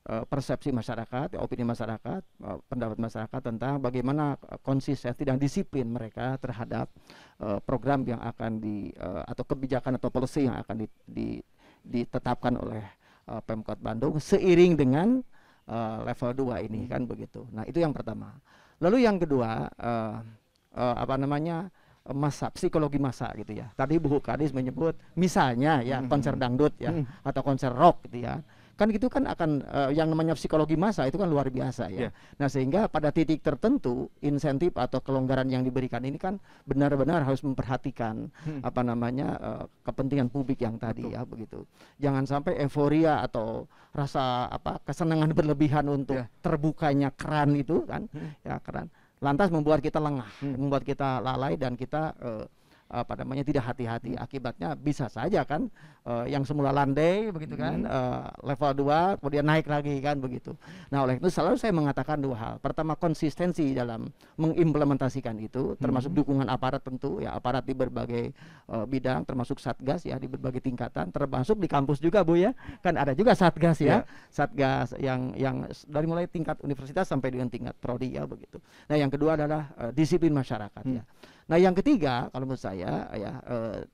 Speaker 2: persepsi masyarakat, opini masyarakat, pendapat masyarakat tentang bagaimana konsistensi dan disiplin mereka terhadap program yang akan atau kebijakan atau policy yang akan ditetapkan oleh Pemkot Bandung seiring dengan level 2 ini kan begitu. Nah, itu yang pertama. Lalu yang kedua apa namanya, masa psikologi masa gitu ya. Tadi Bu Kadis menyebut misalnya ya konser dangdut ya atau konser rock gitu ya. Kan gitu kan akan yang namanya psikologi massa itu kan luar biasa ya. Nah, sehingga pada titik tertentu insentif atau kelonggaran yang diberikan ini kan benar-benar harus memperhatikan apa namanya kepentingan publik yang tadi ya begitu. Jangan sampai euforia atau rasa apa kesenangan berlebihan untuk terbukanya keran itu kan ya keran lantas membuat kita lengah, membuat kita lalai dan kita apa namanya tidak hati-hati. Akibatnya bisa saja kan yang semula landai begitu kan level 2 kemudian naik lagi kan begitu. Nah, oleh itu selalu saya mengatakan dua hal. Pertama, konsistensi dalam mengimplementasikan itu termasuk dukungan aparat tentu ya, aparat di berbagai bidang termasuk satgas ya di berbagai tingkatan, termasuk di kampus juga Bu ya. Kan ada juga satgas ya. Satgas yang dari mulai tingkat universitas sampai dengan tingkat prodi ya begitu. Nah, yang kedua adalah disiplin masyarakat ya. Nah, yang ketiga kalau menurut saya ya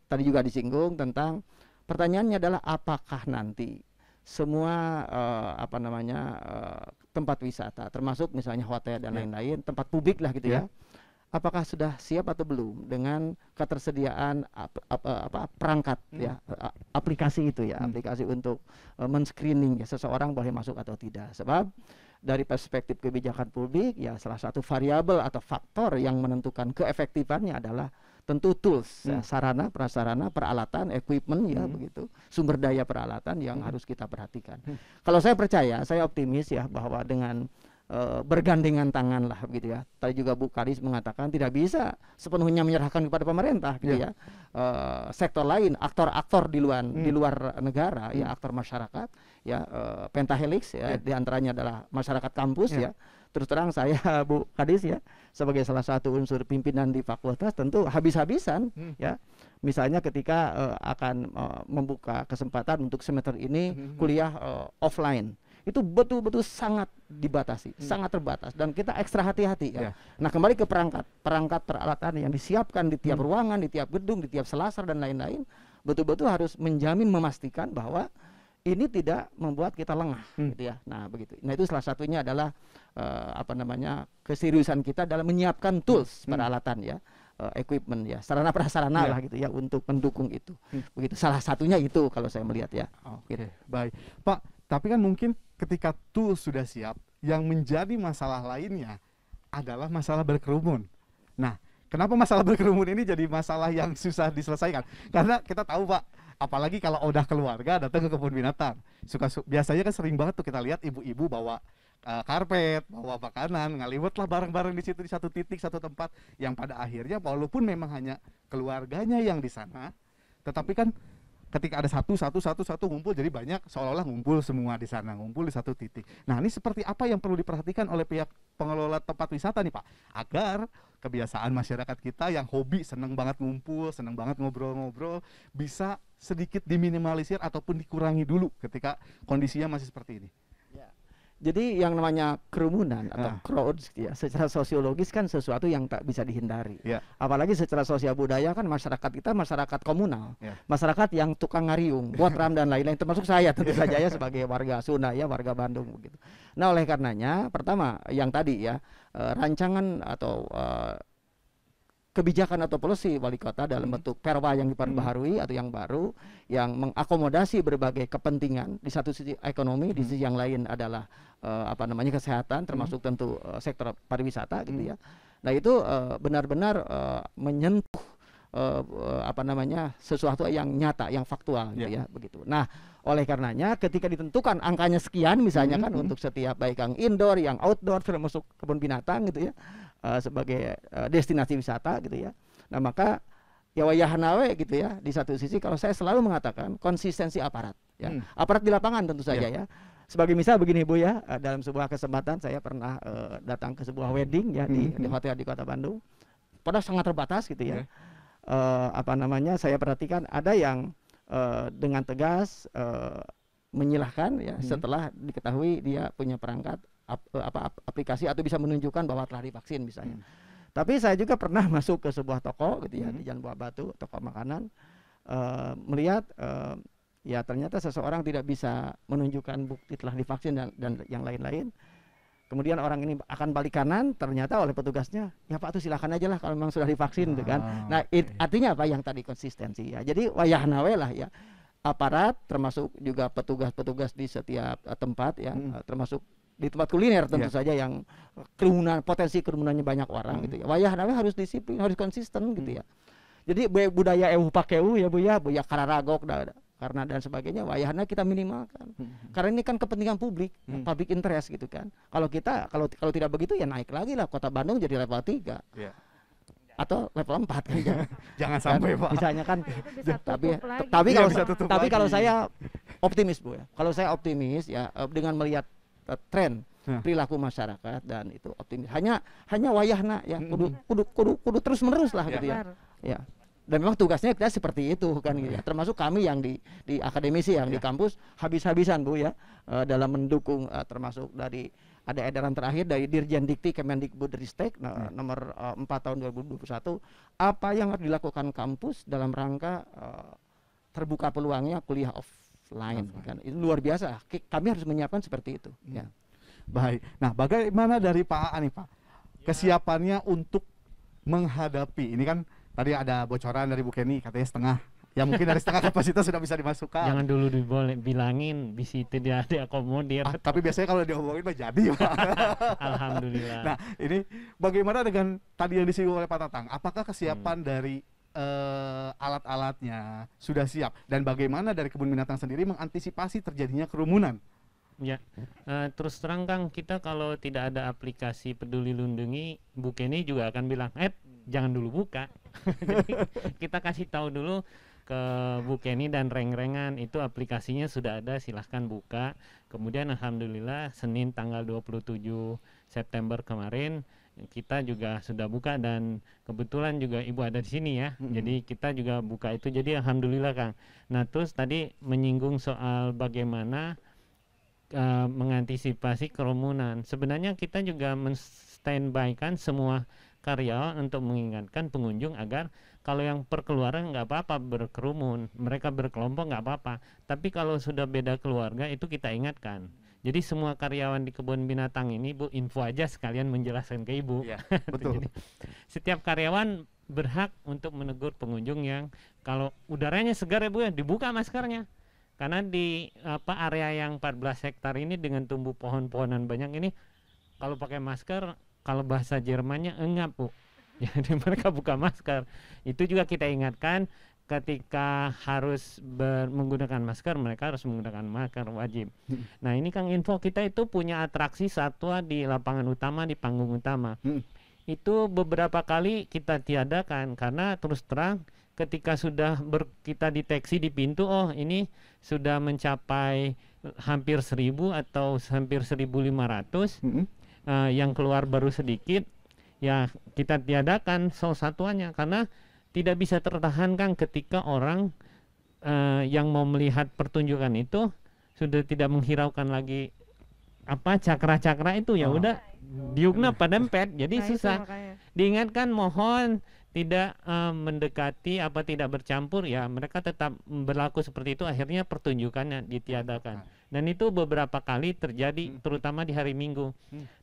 Speaker 2: tadi juga disinggung tentang pertanyaannya adalah apakah nanti semua apa namanya tempat wisata termasuk misalnya hotel dan lain-lain tempat publik lah gitu ya. Apakah sudah siap atau belum dengan ketersediaan perangkat ya aplikasi itu ya, aplikasi untuk men-screening ya seseorang boleh masuk atau tidak. Sebab dari perspektif kebijakan publik ya salah satu variabel atau faktor yang menentukan keefektifannya adalah tentu tools ya, sarana prasarana peralatan equipment ya begitu, sumber daya peralatan yang harus kita perhatikan. Kalau saya percaya, saya optimis ya bahwa dengan bergandengan tangan lah begitu ya. Tadi juga Bu Kadis mengatakan tidak bisa sepenuhnya menyerahkan kepada pemerintah gitu ya. Sektor lain, aktor-aktor di luar negara ya, aktor masyarakat ya, pentahelix ya, diantaranya adalah masyarakat kampus ya. Terus terang saya Bu Kadis ya sebagai salah satu unsur pimpinan di fakultas tentu habis-habisan ya. Misalnya ketika akan membuka kesempatan untuk semester ini kuliah offline. Itu betul-betul sangat dibatasi, sangat terbatas dan kita ekstra hati-hati ya. Nah, kembali ke perangkat peralatan yang disiapkan di tiap ruangan, di tiap gedung, di tiap selasar dan lain-lain, betul-betul harus menjamin memastikan bahwa ini tidak membuat kita lengah gitu ya. Nah, begitu. Nah, itu salah satunya adalah apa namanya keseriusan kita dalam menyiapkan tools peralatan ya. Equipment ya, sarana prasarana lah gitu ya untuk mendukung itu. Begitu. Salah satunya itu kalau saya melihat ya.
Speaker 1: Oke, baik. Pak, tapi kan mungkin ketika tools sudah siap, yang menjadi masalah lainnya adalah masalah berkerumun. Nah, kenapa masalah berkerumun ini jadi masalah yang susah diselesaikan? Karena kita tahu Pak, apalagi kalau udah keluarga datang ke kebun binatang, biasanya kan sering banget tuh kita lihat ibu-ibu bawa karpet, bawa makanan, ngaliwet lah bareng-bareng di situ di satu titik, satu tempat yang pada akhirnya walaupun memang hanya keluarganya yang di sana, tetapi kan ketika ada satu ngumpul jadi banyak seolah-olah ngumpul semua di sana, ngumpul di satu titik. Nah, ini seperti apa yang perlu diperhatikan oleh pihak pengelola tempat wisata nih Pak, agar kebiasaan masyarakat kita yang hobi seneng banget ngumpul, seneng banget ngobrol-ngobrol bisa sedikit diminimalisir ataupun dikurangi dulu ketika kondisinya masih seperti ini.
Speaker 2: Jadi yang namanya kerumunan atau crowds ya, secara sosiologis kan sesuatu yang tak bisa dihindari. Apalagi secara sosial budaya kan masyarakat kita masyarakat komunal, masyarakat yang tukang ngariung, botram dan lain-lain, termasuk saya tentu saja ya sebagai warga Sunda ya, warga Bandung begitu. Nah, oleh karenanya pertama yang tadi ya rancangan atau kebijakan atau policy wali kota dalam bentuk perwa yang diperbaharui atau yang baru yang mengakomodasi berbagai kepentingan, di satu sisi ekonomi, di sisi yang lain adalah apa namanya kesehatan, termasuk tentu sektor pariwisata gitu ya. Nah, itu benar-benar menyentuh apa namanya sesuatu yang nyata, yang faktual gitu ya begitu. Nah, oleh karenanya ketika ditentukan angkanya sekian misalnya kan untuk setiap baik yang indoor, yang outdoor termasuk kebun binatang gitu ya sebagai destinasi wisata gitu ya. Nah, maka ya wayahanawe gitu ya di satu sisi kalau saya selalu mengatakan konsistensi aparat ya. Aparat di lapangan tentu saja ya. Sebagai misal begini Bu ya, dalam sebuah kesempatan saya pernah datang ke sebuah wedding ya di hotel di Kota Bandung. Padahal sangat terbatas gitu ya. Apa namanya saya perhatikan ada yang dengan tegas menyilahkan ya setelah diketahui dia punya perangkat aplikasi atau bisa menunjukkan bahwa telah divaksin misalnya. Tapi saya juga pernah masuk ke sebuah toko gitu ya di Jalan Buah Batu, toko makanan, melihat ya ternyata seseorang tidak bisa menunjukkan bukti telah divaksin dan yang lain-lain. Kemudian orang ini akan balik kanan, ternyata oleh petugasnya, ya Pak tuh silakan aja lah kalau memang sudah divaksin, gitu kan. Nah, artinya apa yang tadi konsistensi ya. Jadi wayahna we lah ya. Aparat termasuk juga petugas-petugas di setiap tempat ya, termasuk di tempat kuliner tentu saja yang potensi kerumunannya banyak orang gitu ya. Wayahna we harus disiplin, harus konsisten gitu ya. Jadi budaya pakeu ya Bu ya kararagok karena dan sebagainya wayahna kita minimalkan. Karena ini kan kepentingan publik, public interest gitu kan. Kalau kita kalau tidak begitu ya naik lagi lah Kota Bandung jadi level 3. Atau level 4 kan.
Speaker 1: Jangan sampai Pak.
Speaker 2: Misalnya kan
Speaker 1: tapi
Speaker 2: kalau saya optimis Bu ya. Kalau saya optimis ya dengan melihat tren perilaku masyarakat dan itu optimis. Hanya wayahna ya kudu terus menerus lah gitu ya. Ya. Dan memang tugasnya kita seperti itu kan gitu ya. Termasuk kami yang di akademisi yang di kampus habis-habisan Bu ya dalam mendukung termasuk dari ada edaran terakhir dari Dirjen Dikti Kemendikbudristek nomor 4 tahun 2021 apa yang harus dilakukan kampus dalam rangka terbuka peluangnya kuliah offline kan. Itu luar biasa. Kami harus menyiapkan seperti itu ya.
Speaker 1: Baik. Nah, bagaimana dari Pak AA nih Pak? Kesiapannya untuk menghadapi ini kan tadi ada bocoran dari Bu Kenny katanya setengah. Ya mungkin dari setengah kapasitas sudah bisa dimasukkan.
Speaker 3: Jangan dulu bilangin bisa tidak diakomodir.
Speaker 1: Tapi biasanya kalau diomongin mah jadi Pak.
Speaker 3: Alhamdulillah.
Speaker 1: Nah ini bagaimana dengan tadi yang disinggung oleh Pak Tatang? Apakah kesiapan dari alat-alatnya sudah siap? Dan bagaimana dari kebun binatang sendiri mengantisipasi terjadinya kerumunan?
Speaker 3: Ya, terus terang Kang, kita kalau tidak ada aplikasi Peduli Lindungi, Bu Kenny juga akan bilang, jangan dulu buka. Jadi kita kasih tahu dulu ke Bu Kenny dan Reng-Rengan itu aplikasinya sudah ada, silahkan buka. Kemudian alhamdulillah Senin tanggal 27 September kemarin kita juga sudah buka dan kebetulan juga Ibu ada di sini ya. Jadi kita juga buka itu. Jadi alhamdulillah Kang. Nah, terus tadi menyinggung soal bagaimana mengantisipasi kerumunan. Sebenarnya kita juga men-standby kan semua karyawan untuk mengingatkan pengunjung agar kalau yang perkeluaran nggak apa-apa berkerumun, mereka berkelompok nggak apa-apa. Tapi kalau sudah beda keluarga itu kita ingatkan. Jadi semua karyawan di kebun binatang ini Bu info aja sekalian menjelaskan ke Ibu.
Speaker 1: Ya, betul.
Speaker 3: Jadi, setiap karyawan berhak untuk menegur pengunjung yang kalau udaranya segar ya Bu ya dibuka maskernya. Karena di area yang 14 hektar ini dengan tumbuh pohon-pohonan banyak ini kalau pakai masker kalau bahasa Jermannya engap Bu. Jadi mereka buka masker. Itu juga kita ingatkan ketika harus menggunakan masker mereka harus menggunakan masker wajib. Nah ini Kang info kita itu punya atraksi satwa di lapangan utama di panggung utama. Itu beberapa kali kita tiadakan karena terus terang ketika sudah kita deteksi di pintu, oh ini sudah mencapai hampir 1000 atau hampir 1500 yang keluar baru sedikit, ya kita tiadakan salah satunya karena tidak bisa tertahankan ketika orang yang mau melihat pertunjukan itu sudah tidak menghiraukan lagi cakra-cakra itu ya udah diukna padempet jadi susah. Diingatkan mohon tidak mendekati tidak bercampur ya mereka tetap berlaku seperti itu akhirnya pertunjukannya ditiadakan dan itu beberapa kali terjadi terutama di hari Minggu.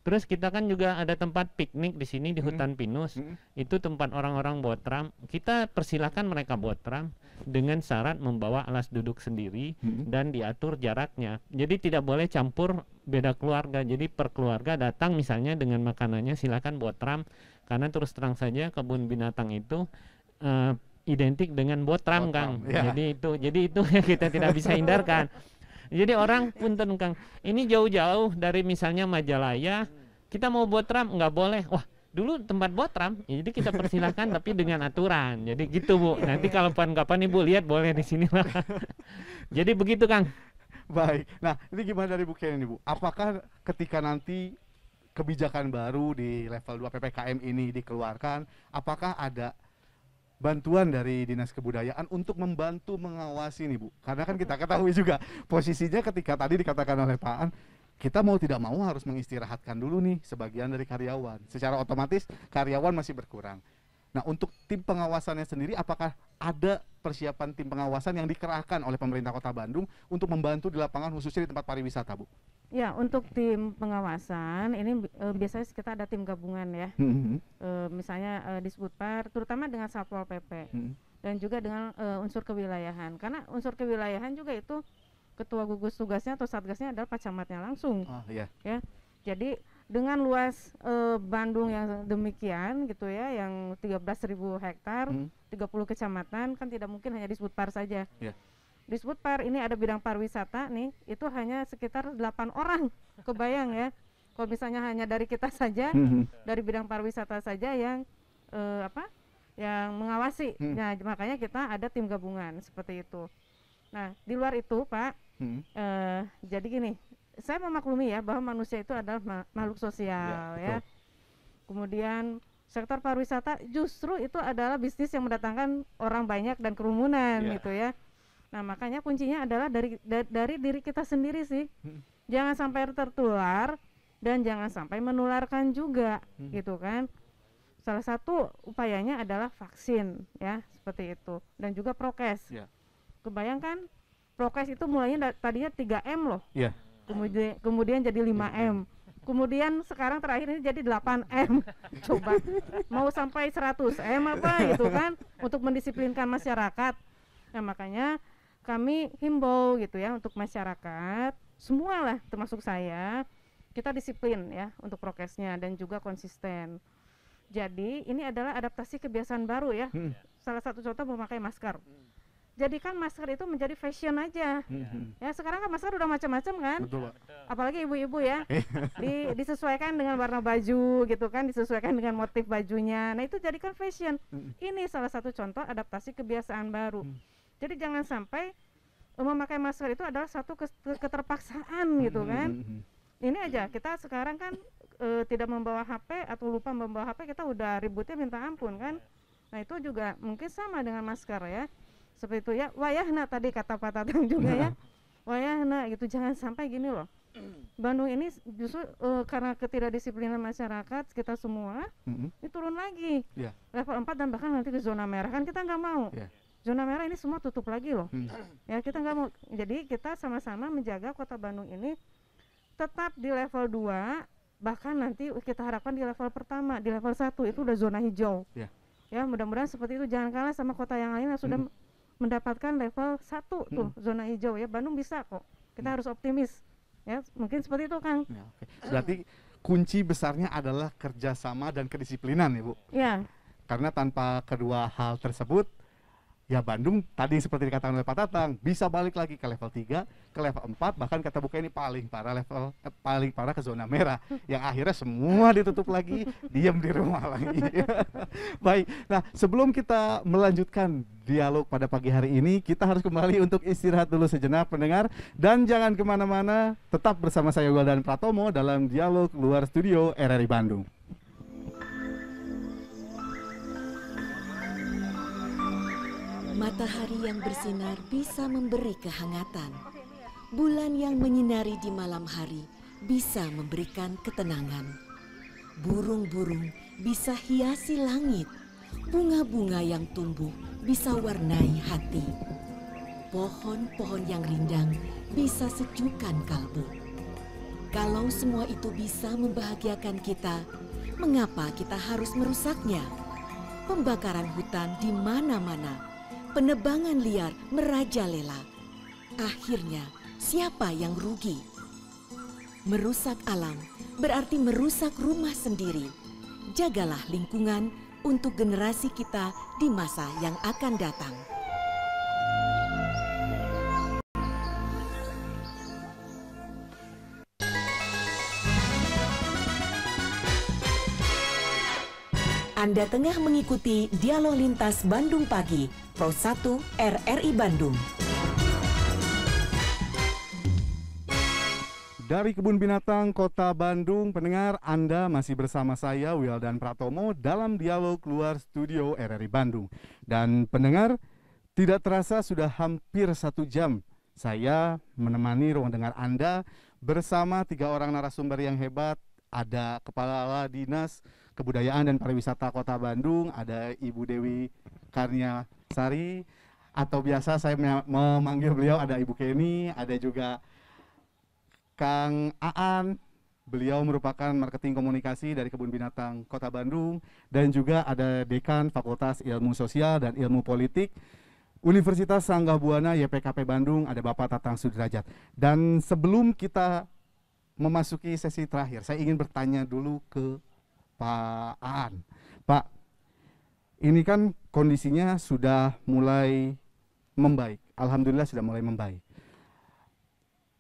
Speaker 3: Terus kita kan juga ada tempat piknik di sini di hutan pinus itu tempat orang-orang botram kita persilahkan mereka botram dengan syarat membawa alas duduk sendiri dan diatur jaraknya jadi tidak boleh campur beda keluarga jadi per keluarga datang misalnya dengan makanannya silakan botram karena terus terang saja kebun binatang itu identik dengan botram Kang. Ya. Jadi itu kita tidak bisa hindarkan. Jadi orang punten Kang, ini jauh-jauh dari misalnya Majalaya, kita mau botram nggak boleh. Wah, dulu tempat botram, ya, jadi kita persilahkan tapi dengan aturan. Jadi gitu Bu. Nanti kalau kapan Ibu lihat boleh di sini lah. Jadi begitu Kang.
Speaker 1: Baik. Nah, ini gimana dari Bu Kenny Bu? Apakah ketika nanti kebijakan baru di level 2 PPKM ini dikeluarkan, apakah ada bantuan dari Dinas Kebudayaan untuk membantu mengawasi nih Bu? Karena kan kita ketahui juga posisinya ketika tadi dikatakan oleh Pak An, kita mau tidak mau harus mengistirahatkan dulu nih sebagian dari karyawan. Secara otomatis karyawan masih berkurang. Nah untuk tim pengawasannya sendiri apakah ada persiapan tim pengawasan yang dikerahkan oleh pemerintah Kota Bandung untuk membantu di lapangan khususnya di tempat pariwisata Bu?
Speaker 4: Ya, untuk tim pengawasan ini biasanya kita ada tim gabungan ya. Misalnya di Disbudpar, terutama dengan Satpol PP dan juga dengan unsur kewilayahan. Karena unsur kewilayahan juga itu ketua gugus tugasnya atau satgasnya adalah Pak Camatnya langsung. Ya. Jadi dengan luas Bandung yang demikian gitu ya, yang 13.000 hektar, 30 kecamatan, kan tidak mungkin hanya Disbudpar saja. Disbudpar ini ada bidang pariwisata nih, itu hanya sekitar 8 orang, kebayang ya. Kalau misalnya hanya dari kita saja, dari bidang pariwisata saja yang yang mengawasi. Nah, makanya kita ada tim gabungan seperti itu. Nah, di luar itu Pak, jadi gini, saya memaklumi ya bahwa manusia itu adalah makhluk sosial ya. Kemudian sektor pariwisata justru itu adalah bisnis yang mendatangkan orang banyak dan kerumunan gitu ya. Nah, makanya kuncinya adalah dari diri kita sendiri sih. Jangan sampai tertular dan jangan sampai menularkan juga gitu kan. Salah satu upayanya adalah vaksin ya, seperti itu, dan juga prokes. Kebayangkan prokes itu mulainya tadinya 3M loh. Kemudian jadi 5M. Kemudian sekarang terakhir ini jadi 8M. Coba mau sampai 100M apa gitu kan, untuk mendisiplinkan masyarakat. Nah, makanya kami himbau gitu ya untuk masyarakat, semualah termasuk saya, kita disiplin ya untuk prokesnya dan juga konsisten. Jadi ini adalah adaptasi kebiasaan baru ya. Salah satu contoh memakai masker. Jadikan masker itu menjadi fashion aja. Ya, sekarang kan masker udah macam-macam kan.
Speaker 1: Betul, Pak.
Speaker 4: Apalagi ibu-ibu ya. Disesuaikan dengan warna baju gitu kan, disesuaikan dengan motif bajunya. Nah, itu jadikan fashion. Ini salah satu contoh adaptasi kebiasaan baru. Jadi jangan sampai memakai masker itu adalah satu keterpaksaan gitu kan. Ini aja, kita sekarang kan tidak membawa HP atau lupa membawa HP, kita udah ributnya minta ampun kan. Nah, itu juga mungkin sama dengan masker ya. Seperti itu ya, wayahna tadi kata Pak Tatang juga ya. Wayahna gitu, jangan sampai gini loh. Bandung ini justru karena ketidakdisiplinan masyarakat kita semua, ini turun lagi. Level 4 dan bahkan nanti ke zona merah, kan kita nggak mau. Zona merah ini semua tutup lagi loh. Ya, kita nggak mau. Jadi kita sama-sama menjaga kota Bandung ini tetap di level 2, bahkan nanti kita harapkan di level pertama, di level 1 itu udah zona hijau. Ya, mudah-mudahan seperti itu, jangan kalah sama kota yang lain yang sudah mendapatkan level 1 tuh, zona hijau ya. Bandung bisa kok. Kita harus optimis. Ya, mungkin seperti itu, Kang.
Speaker 1: Berarti kunci besarnya adalah kerjasama dan kedisiplinan, Ibu.
Speaker 4: Ya.
Speaker 1: Karena tanpa kedua hal tersebut, ya Bandung tadi seperti dikatakan oleh Pak Tatang, bisa balik lagi ke level 3, ke level 4, bahkan kata buka ini paling parah paling parah ke zona merah, yang akhirnya semua ditutup lagi, diam di rumah lagi. Baik, nah sebelum kita melanjutkan dialog pada pagi hari ini, kita harus kembali untuk istirahat dulu sejenak pendengar, dan jangan kemana-mana, tetap bersama saya Wildan Pratomo dalam dialog luar studio RRI Bandung.
Speaker 5: Matahari yang bersinar bisa memberi kehangatan. Bulan yang menyinari di malam hari bisa memberikan ketenangan. Burung-burung bisa hiasi langit. Bunga-bunga yang tumbuh bisa warnai hati. Pohon-pohon yang rindang bisa sejukkan kalbu. Kalau semua itu bisa membahagiakan kita, mengapa kita harus merusaknya? Pembakaran hutan di mana-mana. Penebangan liar merajalela. Akhirnya, siapa yang rugi? Merusak alam berarti merusak rumah sendiri. Jagalah lingkungan untuk generasi kita di masa yang akan datang. Anda tengah mengikuti Dialog Lintas Bandung Pagi, Pro 1 RRI Bandung.
Speaker 1: Dari Kebun Binatang Kota Bandung, pendengar, Anda masih bersama saya Wildan Pratomo dalam dialog luar studio RRI Bandung. Dan pendengar, tidak terasa sudah hampir 1 jam saya menemani ruang dengar Anda bersama 3 orang narasumber yang hebat. Ada Kepala Dinas Kebudayaan dan Pariwisata Kota Bandung, ada Ibu Dewi Karnia Sari, atau biasa saya memanggil beliau ada Ibu Kenny, ada juga Kang Aan, beliau merupakan marketing komunikasi dari Kebun Binatang Kota Bandung, dan juga ada Dekan Fakultas Ilmu Sosial dan Ilmu Politik Universitas Sanggah Buana YPKP Bandung, ada Bapak Tatang Sudrajat. Dan sebelum kita memasuki sesi terakhir, saya ingin bertanya dulu ke Pak Aan. Pak, ini kan kondisinya sudah mulai membaik, alhamdulillah sudah mulai membaik.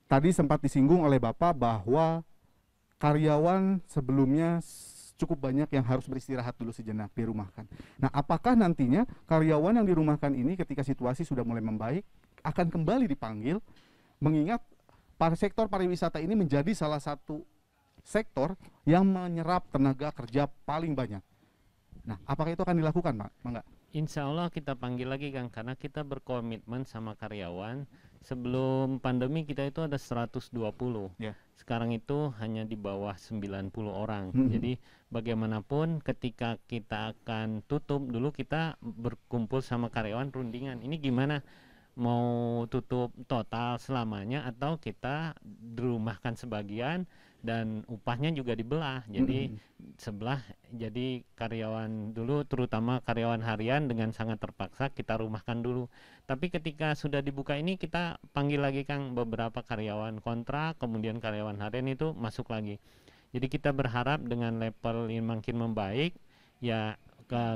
Speaker 1: Tadi sempat disinggung oleh Bapak bahwa karyawan sebelumnya cukup banyak yang harus beristirahat dulu sejenak, dirumahkan. Nah, apakah nantinya karyawan yang dirumahkan ini ketika situasi sudah mulai membaik akan kembali dipanggil, mengingat sektor pariwisata ini menjadi salah satu sektor yang menyerap tenaga kerja paling banyak. Nah, apakah itu akan dilakukan, Pak? Mangga.
Speaker 3: Insya Allah kita panggil lagi, Kang, karena kita berkomitmen sama karyawan. Sebelum pandemi kita itu ada 120.
Speaker 1: Ya.
Speaker 3: Sekarang itu hanya di bawah 90 orang.
Speaker 1: Hmm.
Speaker 3: Jadi bagaimanapun ketika kita akan tutup, dulu kita berkumpul sama karyawan rundingan. Ini gimana? Mau tutup total selamanya atau kita dirumahkan sebagian dan upahnya juga dibelah. Jadi sebelah, jadi karyawan dulu, terutama karyawan harian dengan sangat terpaksa kita rumahkan dulu. Tapi ketika sudah dibuka ini kita panggil lagi, Kang, beberapa karyawan kontrak, kemudian karyawan harian itu masuk lagi. Jadi kita berharap dengan level yang makin membaik, ya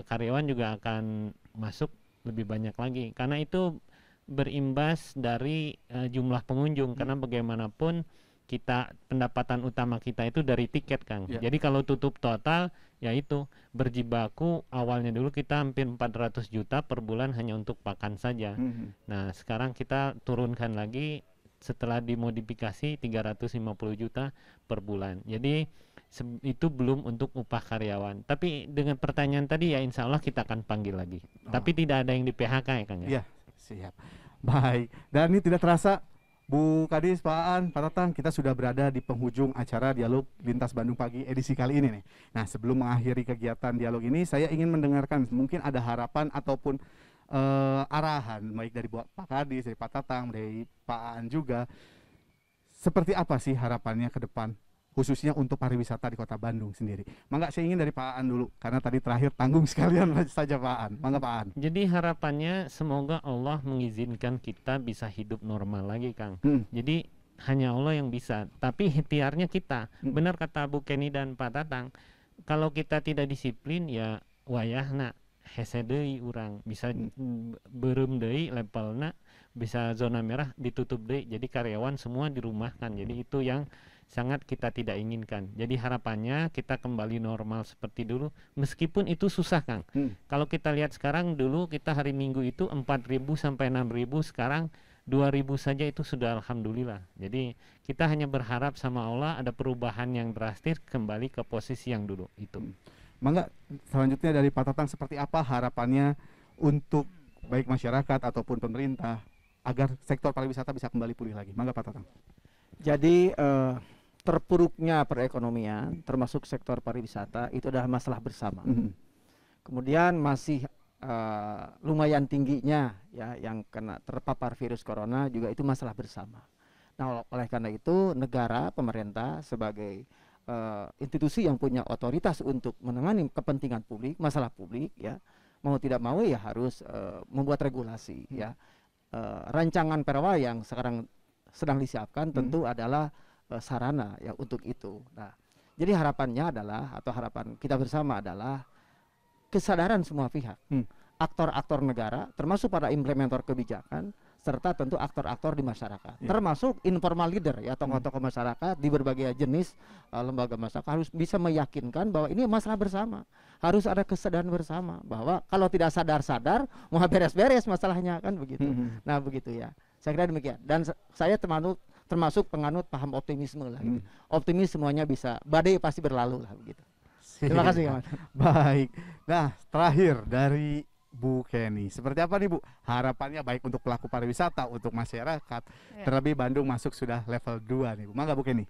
Speaker 3: karyawan juga akan masuk lebih banyak lagi. Karena itu berimbas dari jumlah pengunjung, karena bagaimanapun kita pendapatan utama kita itu dari tiket, Kang.
Speaker 1: Ya.
Speaker 3: Jadi kalau tutup total, ya itu berjibaku awalnya dulu kita hampir 400 juta per bulan hanya untuk pakan saja. Nah, sekarang kita turunkan lagi setelah dimodifikasi 350 juta per bulan. Jadi itu belum untuk upah karyawan. Tapi dengan pertanyaan tadi ya insya Allah kita akan panggil lagi. Tapi tidak ada yang di PHK ya, Kang, ya?
Speaker 1: Iya, siap. Baik. Dan ini tidak terasa, Bu Kadis, Pak Aan, Pak Tatang, kita sudah berada di penghujung acara Dialog Lintas Bandung Pagi edisi kali ini nih. Nah, sebelum mengakhiri kegiatan dialog ini, saya ingin mendengarkan mungkin ada harapan ataupun arahan baik dari Pak Kadis, dari Pak Tatang, dari Pak Aan juga. Seperti apa sih harapannya ke depan, khususnya untuk pariwisata di Kota Bandung sendiri? Mangga saya ingin dari Pak Aan dulu, karena tadi terakhir tanggung sekalian saja Pak Aan. Mangga Pak Aan.
Speaker 3: Jadi harapannya semoga Allah mengizinkan kita bisa hidup normal lagi, Kang. Jadi hanya Allah yang bisa, tapi ikhtiarnya kita. Benar kata Bu Kenny dan Pak Tatang, kalau kita tidak disiplin ya wayahna hese deui urang bisa beureum deui levelna, bisa zona merah ditutup deui. Jadi karyawan semua dirumahkan. Jadi itu yang sangat kita tidak inginkan. Jadi harapannya kita kembali normal seperti dulu, meskipun itu susah, Kang. Kalau kita lihat sekarang, dulu kita hari Minggu itu 4.000 sampai 6.000, sekarang 2.000 saja itu sudah alhamdulillah. Jadi kita hanya berharap sama Allah ada perubahan yang drastis kembali ke posisi yang dulu itu.
Speaker 1: Mangga selanjutnya dari Pak Tatang, seperti apa harapannya untuk baik masyarakat ataupun pemerintah agar sektor pariwisata bisa kembali pulih lagi? Mangga Pak Tatang.
Speaker 2: Jadi terpuruknya perekonomian termasuk sektor pariwisata itu adalah masalah bersama. Kemudian masih lumayan tingginya ya yang kena terpapar virus corona juga itu masalah bersama. Nah, oleh karena itu negara, pemerintah sebagai institusi yang punya otoritas untuk menangani kepentingan publik, masalah publik ya, mau tidak mau ya harus membuat regulasi ya. Rancangan perwa yang sekarang sedang disiapkan tentu adalah sarana ya untuk itu. Nah, jadi harapannya adalah atau harapan kita bersama adalah kesadaran semua pihak, aktor-aktor negara, termasuk para implementer kebijakan, serta tentu aktor-aktor di masyarakat, termasuk informal leader ya, tokoh-tokoh masyarakat di berbagai jenis lembaga masyarakat harus bisa meyakinkan bahwa ini masalah bersama, harus ada kesadaran bersama bahwa kalau tidak sadar-sadar mau beres-beres masalahnya, kan begitu. Nah begitu ya, saya kira demikian. Dan saya termasuk penganut paham optimisme lah, gitu. Optimis semuanya bisa, badai pasti berlalu lah begitu. Terima kasih, Mas.
Speaker 1: Baik. Nah, terakhir dari Bu Kenny, seperti apa nih Bu harapannya baik untuk pelaku pariwisata, untuk masyarakat, terlebih Bandung masuk sudah level 2 nih Bu. Mangga Bu Kenny.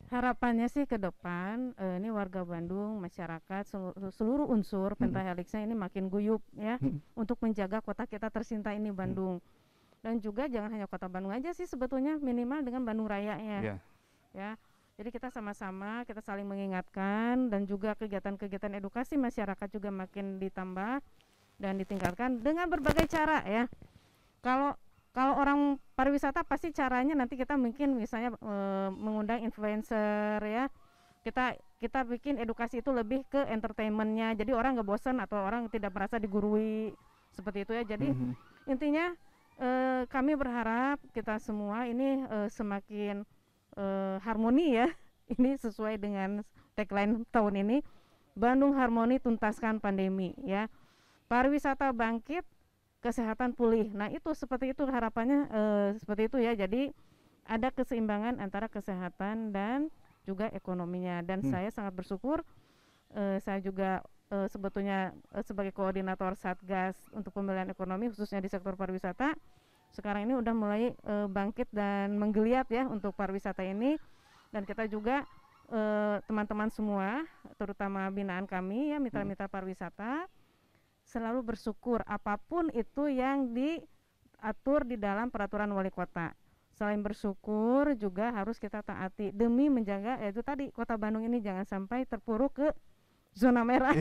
Speaker 4: Harapannya sih ke depan ini warga Bandung, masyarakat, seluruh unsur pentahelixnya ini makin guyup ya untuk menjaga kota kita tercinta ini Bandung. Dan juga jangan hanya kota Bandung aja sih sebetulnya, minimal dengan Bandung Rayanya. ya. Jadi kita sama-sama, kita saling mengingatkan, dan juga kegiatan-kegiatan edukasi masyarakat juga makin ditambah dan ditingkatkan dengan berbagai cara ya. Kalau orang pariwisata pasti caranya nanti kita mungkin misalnya mengundang influencer ya. Kita bikin edukasi itu lebih ke entertainmentnya, jadi orang nggak bosan atau orang tidak merasa digurui seperti itu ya. Jadi intinya kami berharap kita semua ini semakin harmoni ya. Ini sesuai dengan tagline tahun ini, Bandung Harmoni Tuntaskan Pandemi ya. Pariwisata bangkit, kesehatan pulih. Nah itu seperti itu harapannya, seperti itu ya. Jadi ada keseimbangan antara kesehatan dan juga ekonominya. Dan saya sangat bersyukur, saya juga sebetulnya sebagai koordinator Satgas untuk pemulihan ekonomi khususnya di sektor pariwisata, sekarang ini udah mulai bangkit dan menggeliat ya untuk pariwisata ini. Dan kita juga teman-teman semua, terutama binaan kami ya, mitra-mitra pariwisata, selalu bersyukur apapun itu yang diatur di dalam peraturan wali kota. Selain bersyukur juga harus kita taati demi menjaga, yaitu tadi Kota Bandung ini jangan sampai terpuruk ke zona merah.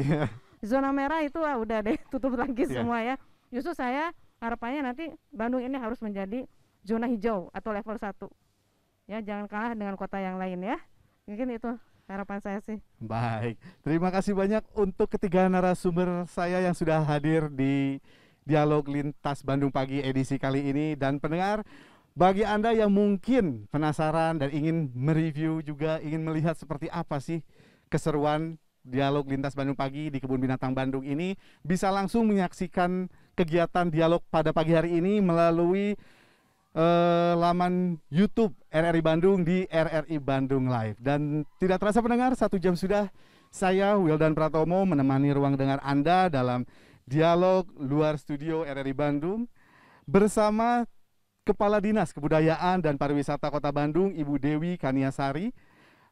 Speaker 4: Zona merah itu udah deh, tutup lagi semua ya. Justru saya harapannya nanti Bandung ini harus menjadi zona hijau atau level 1 ya, jangan kalah dengan kota yang lain ya. Mungkin itu harapan saya sih.
Speaker 1: Baik, terima kasih banyak untuk ketiga narasumber saya yang sudah hadir di Dialog Lintas Bandung Pagi edisi kali ini. Dan pendengar, bagi Anda yang mungkin penasaran dan ingin mereview juga, ingin melihat seperti apa sih keseruan Dialog Lintas Bandung Pagi di Kebun Binatang Bandung ini, bisa langsung menyaksikan kegiatan dialog pada pagi hari ini melalui laman YouTube RRI Bandung di RRI Bandung Live. Dan tidak terasa pendengar, 1 jam sudah saya Wildan Pratomo menemani ruang dengar Anda dalam dialog luar studio RRI Bandung bersama Kepala Dinas Kebudayaan dan Pariwisata Kota Bandung, Ibu Dewi Kaniasari.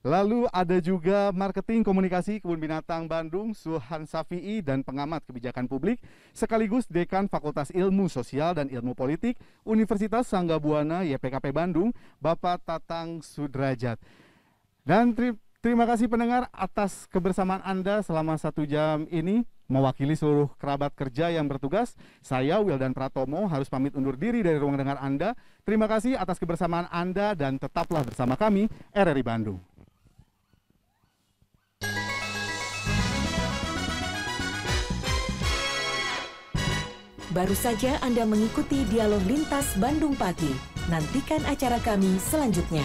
Speaker 1: Lalu ada juga Marketing Komunikasi Kebun Binatang Bandung, Suhan Safi'i, dan pengamat kebijakan publik, sekaligus Dekan Fakultas Ilmu Sosial dan Ilmu Politik Universitas Sanggabuana YPKP Bandung, Bapak Tatang Sudrajat. Dan terima kasih pendengar atas kebersamaan Anda selama 1 jam ini. Mewakili seluruh kerabat kerja yang bertugas, saya Wildan Pratomo harus pamit undur diri dari ruang dengar Anda. Terima kasih atas kebersamaan Anda dan tetaplah bersama kami, RRI Bandung.
Speaker 5: Baru saja Anda mengikuti Dialog Lintas Bandung Pagi. Nantikan acara kami selanjutnya.